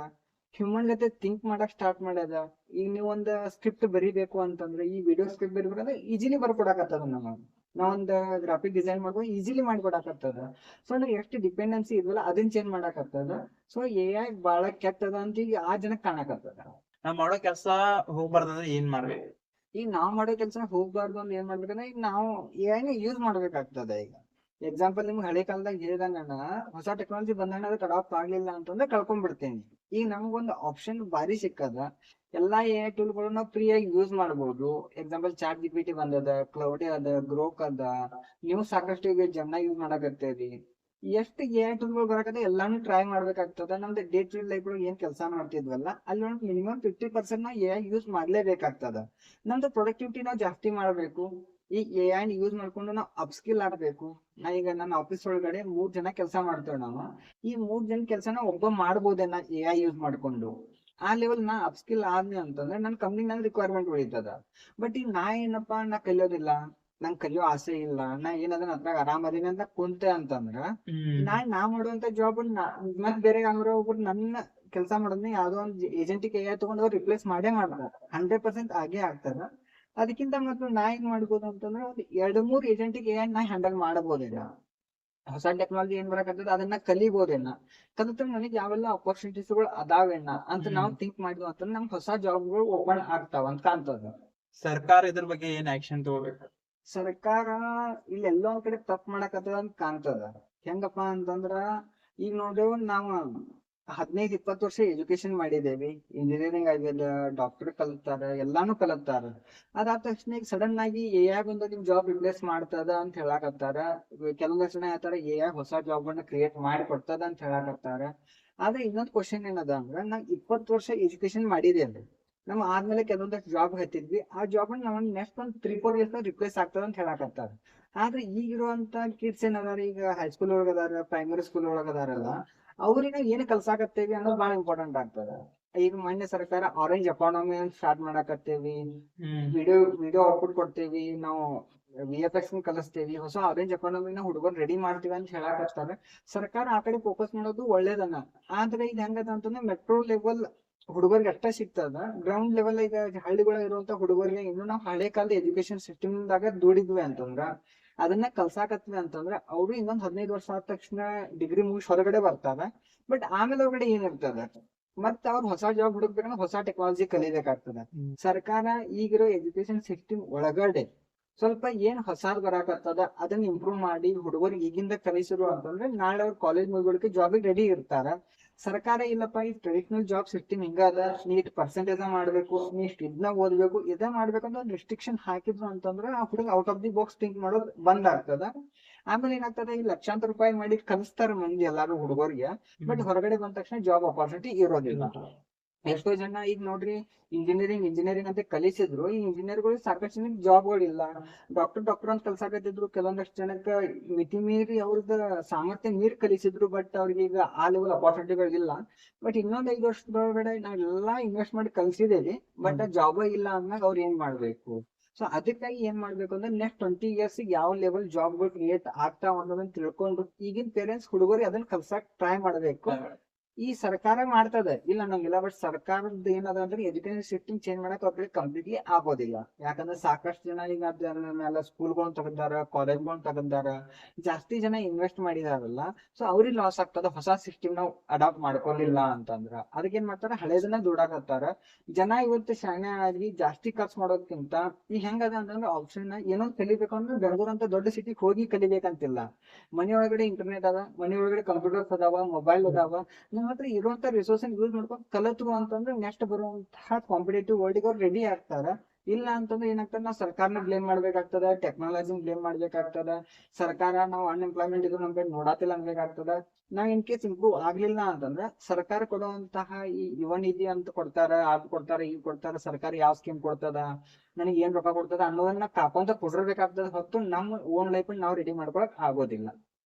[SPEAKER 1] ಹ್ಯೂಮನ್ ಜೊತೆ ಥಿಂಕ್ ಮಾಡಕ್ ಸ್ಟಾರ್ಟ್ ಮಾಡ್ಯದ. ಈಗ ನೀವ್ ಒಂದ್ ಸ್ಕ್ರಿಪ್ಟ್ ಬರಿಬೇಕು ಅಂತಂದ್ರೆ, ಈ ವಿಡಿಯೋ ಸ್ಕ್ರಿಪ್ಟ್ ಬರಿಬೇಕಂದ್ರೆ ಈಜಿಲಿ ಬರ್ಕೊಡಕತ್ತದ. ನಾವೊಂದ್ ಗ್ರಾಫಿಕ್ ಡಿಸೈನ್ ಮಾಡ್ಬೋದು, ಈಜಿಲಿ ಮಾಡ್ಕೊಡಕತ್ತದ. ಸೊ ಅಂದ್ರೆ ಎಷ್ಟು ಡಿಪೆಂಡೆನ್ಸಿ ಇದ್ವಲ್ಲ ಅದನ್ನ ಚೇಂಜ್ ಮಾಡಾಕತ್ತದ. ಸೊ ಎ ಐ ಬಾಳ ಕೆಟ್ಟದ ಅಂತ ಈಗ ಆ ಜನಕ್ ಕಾಣಕತ್ತದ.
[SPEAKER 2] ನಾವ್ ಮಾಡೋ ಕೆಲ್ಸ ಹೋಗ್ಬಾರ್ದಂದ್ರೆ ಏನ್ ಮಾಡ್ಬೇಕು?
[SPEAKER 1] ಈಗ ನಾವ್ ಮಾಡೋ ಕೆಲ್ಸ ಹೋಗ್ಬಾರ್ದು ಅಂತ ಏನ್ ಮಾಡ್ಬೇಕಂದ್ರೆ ಈಗ ನಾವು ಎ ಐ ನ ಯೂಸ್ ಮಾಡ್ಬೇಕಾಗ್ತದ. ಈಗ ಎಕ್ಸಾಂಪಲ್ ನಿಮ್ಗೆ ಹಳೆ ಕಾಲದಾಗ ಹೇಳ್ದಂಗ ಹೊಸ ಟೆಕ್ನಾಲಜಿ ಬಂದಾಗ ಅದಕ್ಕೆ ಅಡಾಪ್ಟ್ ಆಗ್ಲಿಲ್ಲ ಅಂತಂದ್ರೆ ಕಳ್ಕೊಂಡ್ಬಿಡ್ತೇನೆ. ಈಗ ನಮಗೊಂದು ಆಪ್ಷನ್ ಬಾರಿ ಸಿಕ್ಕದ. ಎಲ್ಲಾ ಎ ಐ ಟೂಲ್ಗಳು ನಾವು ಫ್ರೀ ಆಗಿ ಯೂಸ್ ಮಾಡ್ಬೋದು. Example chat G P T ಬಂದದ, ಕ್ಲೌಡ್ ಅದ, ಗ್ರೋಕ್ ಅದ. ನೀವು ಸಾಕಷ್ಟು ಈಗ ಜಮ್ನ ಯೂಸ್ ಮಾಡಕತ್ತೇರಿ. ಎಷ್ಟು ಎ ಐ ಟೂಲ್ಗಳು ಬರಕತ್ತ ಎಲ್ಲಾನು ಟ್ರೈ ಮಾಡ್ಬೇಕಾಗ್ತದ. ನಮ್ದು ಡೇ ಟು ಲೈಫ್ ಒಳಗೆ ಏನ್ ಕೆಲಸ ಮಾಡ್ತಿದ್ವಲ್ಲ ಅಲ್ಲಿ ಒಂದು ಮಿನಿಮಮ್ 50% ನಾವು ಎ ಐ ಯೂಸ್ ಮಾಡ್ಲೇಬೇಕಾಗ್ತದ. ನಮ್ದು ಪ್ರೊಡಕ್ಟಿವಿಟಿ ನಾವು ಜಾಸ್ತಿ ಮಾಡ್ಬೇಕು. ಈ ಎ ಐ ಯೂಸ್ ಮಾಡ್ಕೊಂಡು ನಾವು ಅಪ್ಸ್ಕಿಲ್ ಆಗ್ಬೇಕು. ನಾ ಈಗ ನನ್ನ ಆಫೀಸ್ ಒಳಗಡೆ 3 ಜನ ಕೆಲಸ ಮಾಡ್ತೇವೆ ನಾವು. ಈ 3 ಜನ ಕೆಲಸನ ಒಬ್ಬ ಮಾಡ್ಬೋದೇನ ಎ ಐ ಯೂಸ್ ಮಾಡ್ಕೊಂಡು. ಆ ಲೆವೆಲ್ ನಾ ಅಪ್ಸ್ಕಿಲ್ ಆದ್ನಿ ಅಂತಂದ್ರೆ ನನ್ನ ಕಂಪ್ನಿ ನನ್ ರಿಕ್ವೈರ್ಮೆಂಟ್ ಉಳಿತದ. ಬಟ್ ಈಗ ನಾ ಏನಪ್ಪಾ, ನಾ ಕಲಿಯೋದಿಲ್ಲ, ನಂಗೆ ಕಲಿಯೋ ಆಸೆ ಇಲ್ಲ, ನಾ ಏನದನ್ನ ಅದ್ರಾಗ ಆರಾಮದೀನಿ ಅಂತ ಕುಂತೆ ಅಂತಂದ್ರ ನಾ ಮಾಡುವಂತ ಜಾಬ್ ಮತ್ ಬೇರೆ ಒಬ್ರು ನನ್ನ ಕೆಲಸ ಮಾಡೋದ್ನ ಯಾವ್ದೋ ಒಂದು ಏಜೆಂಟಿಗೆ ಎ ಐ ತಗೊಂಡ್ ಅವ್ರು ರಿಪ್ಲೇಸ್ ಮಾಡೇ ಮಾಡ್ತಾರೆ. 100% ಆಗೇ ಆಗ್ತದ. ಅದಕ್ಕಿಂತ ಮೊದ್ಲು ನಾ ಏನ್ ಮಾಡ್ಬೋದು ಅಂತಂದ್ರೆ ಒಂದು 2-3 ಏಜೆಂಟಿಗೆ ಎ ಐ ನಾ ಹ್ಯಾಂಡಲ್ ಮಾಡಬಹುದೇನ. ಹೊಸ ಟೆಕ್ನಾಲಜಿ ಏನ್ ಬರಕತ್ತದ ಅದನ್ನ ಕಲಿಬೋದೇನ, ಕಲಿತ್ರೆ ನನಗೆ ಯಾವೆಲ್ಲ ಅಪರ್ಚುನಿಟೀಸ್ಗಳು ಅದಾವೇನ ಅಂತ ನಾವು ಥಿಂಕ್ ಮಾಡಿದ್ವಿ ಅಂತಂದ್ರೆ ನಮ್ಗೆ ಹೊಸ ಜಾಬ್ಗಳು ಓಪನ್ ಆಗ್ತಾವ ಅಂತ ಕಾಣ್ತದ.
[SPEAKER 2] ಸರ್ಕಾರ ಇದ್ರ ಬಗ್ಗೆ ಏನ್ ಆಕ್ಷನ್ ತಗೋಬೇಕು?
[SPEAKER 1] ಸರ್ಕಾರ ಇಲ್ಲೆಲ್ಲೋ ಒಂದ್ ಕಡೆ ತಪ್ಪು ಮಾಡಕತ್ತದ ಅಂತ ಕಾಣ್ತದ. ಹೆಂಗಪ್ಪಾ ಅಂತಂದ್ರ ಈಗ ನೋಡ್ದೇವು ನಾವು 15-20 ವರ್ಷ ಎಜುಕೇಶನ್ ಮಾಡಿದೇವಿ. ಇಂಜಿನಿಯರಿಂಗ್ ಆಗ್ಯದ, ಡಾಕ್ಟರ್ ಕಲಿತಾರ, ಎಲ್ಲಾನು ಕಲಿತಾರ. ಅದಾದ ತಕ್ಷಣ ಈಗ ಸಡನ್ ಆಗಿ ಎ ಐ ಬಂದ ನಿಮ್ ಜಾಬ್ ರಿಪ್ಲೇಸ್ ಮಾಡ್ತದ ಅಂತ ಹೇಳಾಕತ್ತಾರ. ಕೆಲವೊಂದಷ್ಟು ಜನ ಹೇಳ್ತಾರ ಎ ಐ ಹೊಸ ಜಾಬ್ ಗಳನ್ನ ಕ್ರಿಯೇಟ್ ಮಾಡಿ ಕೊಡ್ತದ ಅಂತ ಹೇಳಾಕತ್ತಾರ. ಆದ್ರೆ ಇನ್ನೊಂದ್ ಕ್ವಶನ್ ಏನದ ಅಂದ್ರ, ನಾವ್ 20 ವರ್ಷ ಎಜುಕೇಶನ್ ಮಾಡಿದೇವಿ. ನಮ್ ಆದ್ಮೇಲೆ ಕೆಲವೊಂದಷ್ಟು ಜಾಬ್ ಹತ್ತಿದ್ವಿ. ಆ ಜಾಬ್ ನಾವ್ ನೆಕ್ಸ್ಟ್ ಒಂದ್ 3-4 ಇಯರ್ಸ್ ರಿಪ್ಲೇಸ್ ಆಗ್ತದ ಅಂತ ಹೇಳಾಕತ್ತಾರ. ಆದ್ರೆ ಈಗಿರುವಂತ ಕಿಡ್ಸ್ ಏನದಾರ, ಈಗ ಹೈಸ್ಕೂಲ್ ಒಳಗ ಅದಾರ, ಪ್ರೈಮರಿ ಸ್ಕೂಲ್ ಒಳಗ ಅದಾರಲ್ಲ, ಅವ್ರಿಗೆ ಏನ್ ಕಲ್ಸಾಕತ್ತೇವಿ ಅನ್ನೋದು ಬಹಳ ಇಂಪಾರ್ಟೆಂಟ್ ಆಗ್ತದ. ಈಗ ಮೊನ್ನೆ ಸರ್ಕಾರ ಆರೆಂಜ್ ಎಕಾನಮಿ ಅಂತ ಸ್ಟಾರ್ಟ್ ಮಾಡಾಕತ್ತೇವಿ. ವಿಡಿಯೋ ಔಟ್ಪುಟ್ ಕೊಡ್ತೇವಿ ನಾವು, VFX ಕಲಿಸ್ತೇವಿ. ಹೊಸ ಆರೆಂಜ್ ಎಕಾನಮಿನ ಹುಡುಗರು ರೆಡಿ ಮಾಡ್ತೀವಿ ಅಂತ ಹೇಳಾಕತ್ತಾರ. ಸರ್ಕಾರ ಆ ಕಡೆ ಫೋಕಸ್ ಮಾಡೋದು ಒಳ್ಳೇದನ್ನ. ಆದ್ರೆ ಇದು ಹೆಂಗದ ಅಂತಂದ್ರೆ ಮೆಟ್ರೋ ಲೆವೆಲ್ ಹುಡುಗರಿಗೆ ಅಷ್ಟ ಸಿಗ್ತದ. ಗ್ರೌಂಡ್ ಲೆವೆಲ್ ಈಗ ಹಳ್ಳಿಗಳ ಇರುವಂತ ಹುಡುಗರಿಗೆ ಇನ್ನು ನಾವು ಹಳೆ ಕಾಲದ ಎಜುಕೇಶನ್ ಸಿಸ್ಟಮ್ ದಾಗ ದುಡಿದ್ವಿ ಅಂತಂದ್ರ, ಅದನ್ನ ಕಲ್ಸಾಕತ್ವಿ ಅಂತಂದ್ರ ಅವ್ರು ಇನ್ನೊಂದ್ 15 ವರ್ಷ ಆದ ತಕ್ಷಣ ಡಿಗ್ರಿ ಮುಗಿಸಿ ಹೊರಗಡೆ ಬರ್ತಾರ. ಬಟ್ ಆಮೇಲೆ ಹೊರಗಡೆ ಏನಿರ್ತದ, ಮತ್ತ ಅವ್ರು ಹೊಸ ಜಾಬ್ ಹುಡುಕ್ಬೇಕಂದ್ರೆ ಹೊಸ ಟೆಕ್ನಾಲಜಿ ಕಲಿಬೇಕಾಗ್ತದ. ಸರ್ಕಾರ ಈಗಿರೋ ಎಜುಕೇಶನ್ ಸಿಸ್ಟಮ್ ಒಳಗಡೆ ಸ್ವಲ್ಪ ಏನ್ ಹೊಸಾದ್ ಬರಾಕತ್ತದ ಅದನ್ನ ಇಂಪ್ರೂವ್ ಮಾಡಿ ಹುಡುಗರಿಗೆ ಈಗಿಂದ ಕಲಿಸಿರು ಅಂತಂದ್ರೆ ನಾಳೆ ಅವ್ರ ಕಾಲೇಜ್ ಮುಗಿದೊಳಗೆ ಜಾಬಿಗೆ ರೆಡಿ ಇರ್ತಾರ. ಸರ್ಕಾರ ಇಲ್ಲಪ್ಪ ಈ ಟ್ರೆಡಿಷನಲ್ ಜಾಬ್ ಸಿಸ್ಟಮ್ ಹಿಂಗ ಅದ, ನೀ ಇಟ್ ಪರ್ಸೆಂಟೇಜ್ ಮಾಡ್ಬೇಕು, ನೀ ಇಷ್ಟ ಇದನ್ನ ಓದ್ಬೇಕು, ಇದ ಮಾಡ್ಬೇಕಂತ ಒಂದು ರೆಸ್ಟ್ರಿಕ್ಷನ್ ಹಾಕಿದ್ರು ಅಂತಂದ್ರೆ ಆ ಹುಡುಗ out of the box think ಮಾಡೋದು ಬಂದ್ ಆಗ್ತದ. ಆಮೇಲೆ ಏನಾಗ್ತದೆ, ಈ ಲಕ್ಷಾಂತರ ರೂಪಾಯಿ ಮಾಡಿ ಕಲಿಸ್ತಾರ ಮಂದಿ ಎಲ್ಲಾರು ಹುಡುಗರಿಗೆ. ಬಟ್ ಹೊರಗಡೆ ಬಂದ ತಕ್ಷಣ ಜಾಬ್ ಅಪಾರ್ಚುನಿಟಿ ಇರೋದಿಲ್ಲ. ಎಷ್ಟೋ ಜನ ಈಗ ನೋಡ್ರಿ ಇಂಜಿನಿಯರಿಂಗ್ ಅಂತ ಕಲಿಸಿದ್ರು, ಈ ಇಂಜಿನಿಯರ್ಗಳು ಸಾಕಷ್ಟು ಜನಕ್ಕೆ ಜಾಬ್ಗಳಿಲ್ಲ. ಡಾಕ್ಟರ್ ಅಂತ ಕಲ್ಸಾಕತ್ತಿದ್ರು, ಕೆಲವೊಂದಷ್ಟು ಜನಕ್ಕ ಮಿತಿ ಮೀರಿ ಅವ್ರದ ಸಾಮರ್ಥ್ಯ ಮೀರಿ ಕಲಿಸಿದ್ರು, ಬಟ್ ಅವ್ರಿಗೆ ಈಗ ಆ ಲೆವೆಲ್ ಅಪಾರ್ಚುನಿಟಿಗಳಿಲ್ಲ. ಬಟ್ ಇನ್ನೊಂದ್ 5 ವರ್ಷದೊಳಗಡೆ ನಾವೆಲ್ಲಾ ಇನ್ವೆಸ್ಟ್ ಮಾಡಿ ಕಲ್ಸಿದೇವಿ, ಬಟ್ ಜಾಬ್ ಇಲ್ಲ ಅಂದಾಗ ಅವ್ರು ಏನ್ ಮಾಡ್ಬೇಕು? ಸೊ ಅದಕ್ಕಾಗಿ ಏನ್ ಮಾಡ್ಬೇಕು ಅಂದ್ರೆ ನೆಕ್ಸ್ಟ್ 20 ಇಯರ್ಸ್ ಯಾವ ಲೆವೆಲ್ ಜಾಬ್ಗಳು ಕ್ರಿಯೇಟ್ ಆಗ್ತಾವ ಅನ್ನೋದನ್ನ ತಿಳ್ಕೊಂಡು ಈಗಿನ ಪೇರೆಂಟ್ಸ್ ಹುಡುಗರಿಗೆ ಅದನ್ನ ಕಲ್ಸಕ್ ಟ್ರೈ ಮಾಡ್ಬೇಕು. ಈ ಸರ್ಕಾರ ಮಾಡ್ತದೆ, ಇಲ್ಲ ನಂಗಿಲ್ಲ, ಬಟ್ ಸರ್ಕಾರದ ಏನದ ಅಂದ್ರೆ ಎಜುಕೇಶನ್ ಸಿಸ್ಟಮ್ ಚೇಂಜ್ ಮಾಡಕ್ ಅವ್ರಿಗೆ ಕಂಪ್ಲೀಟ್ಲಿ ಆಗೋದಿಲ್ಲ. ಯಾಕಂದ್ರೆ ಸಾಕಷ್ಟು ಜನ ಈಗ ಅದರ ಮೇಲೆ ಸ್ಕೂಲ್ಗಳನ್ನ ತಗೊಂಡಾರ, ಕಾಲೇಜ್ಗಳನ್ನ ತಗೊಂಡಾರ, ಜಾಸ್ತಿ ಜನ ಇನ್ವೆಸ್ಟ್ ಮಾಡಿದಾರಲ್ಲ, ಸೊ ಅವ್ರಿಗೆ ಲಾಸ್ ಆಗ್ತದ. ಹೊಸ ಸಿಸ್ಟಮ್ ನಾವು ಅಡಾಪ್ಟ್ ಮಾಡ್ಕೊಳ್ಳಿಲ್ಲ ಅಂತಂದ್ರ ಅದಕ್ಕೇನ್ ಮಾಡ್ತಾರ, ಹಳೇದನ್ನ ದುಡಾಕತ್ತಾರ. ಜನ ಇವತ್ತು ಶಾಣೆ ಆಗಿ ಜಾಸ್ತಿ ಖರ್ಚು ಮಾಡೋದಕ್ಕಿಂತ ಈಗ ಹೆಂಗದ ಅಂತಂದ್ರೆ ಆಪ್ಷನ್ ಏನೋ ಕಲಿಬೇಕು ಅಂದ್ರೆ ಬೆಂಗಳೂರು ಅಂತ ದೊಡ್ಡ ಸಿಟಿಗೆ ಹೋಗಿ ಕಲಿಬೇಕಂತಿಲ್ಲ. ಮನೆ ಒಳಗಡೆ ಇಂಟರ್ನೆಟ್ ಅದ, ಮನೆ ಒಳಗಡೆ ಕಂಪ್ಯೂಟರ್ಸ್ ಅದಾವ, ಮೊಬೈಲ್ ಅದಾವ, ನಮ್ಮ ಹತ್ರ ಇರುವಂತ ರಿಸೋರ್ಸ್ ಯೂಸ್ ಮಾಡ್ಕೊಂಡು ಕಲತ್ರು ಅಂತಂದ್ರೆ ನೆಕ್ಸ್ಟ್ ಬರುವಂತಹ ಕಾಂಪಿಟೇಟಿವ್ ವರ್ಲ್ಡ್ ಅವ್ರು ರೆಡಿ ಆಗ್ತಾರ. ಇಲ್ಲ ಅಂತಂದ್ರೆ ಏನಾಗ್ತದೆ, ನಾವು ಸರ್ಕಾರನ ಬ್ಲೇಮ್ ಮಾಡ್ಬೇಕಾಗ್ತದ, ಟೆಕ್ನಾಲಜಿನ ಬ್ಲೇಮ್ ಮಾಡ್ಬೇಕಾಗ್ತದ, ಸರ್ಕಾರ ನಾವು ಅನ್ಎಂಪ್ಲಾಯ್ಮೆಂಟ್ ಇದು ನಮ್ಗೆ ನೋಡಾತಿಲ್ಲ ಅನ್ಬೇಕಾಗ್ತದ. ನಾವ್ ಇನ್ ಕೇಸ್ ಇಂಪ್ರೂವ್ ಆಗ್ಲಿಲ್ಲ ಅಂತಂದ್ರೆ ಸರ್ಕಾರ ಕೊಡುವಂತಹ ಈ ಯುವ ನಿಧಿ ಅಂತ ಕೊಡ್ತಾರ, ಅದ್ ಕೊಡ್ತಾರ, ಈಗ ಕೊಡ್ತಾರ, ಸರ್ಕಾರ ಯಾವ ಸ್ಕೀಮ್ ಕೊಡ್ತದ, ನನಗೆ ಏನ್ ರೊಕ್ಕ ಕೊಡ್ತದ ಅನ್ನೋದನ್ನ ಕಾಕೊಂತ ಕೊಡಿರ್ಬೇಕಾಗ್ತದ ಹೊತ್ತು ನಮ್ಮ ಓನ್ ಲೈಫ್ ನಾವು ರೆಡಿ ಮಾಡ್ಕೊಳಕ್ ಆಗೋದಿಲ್ಲ.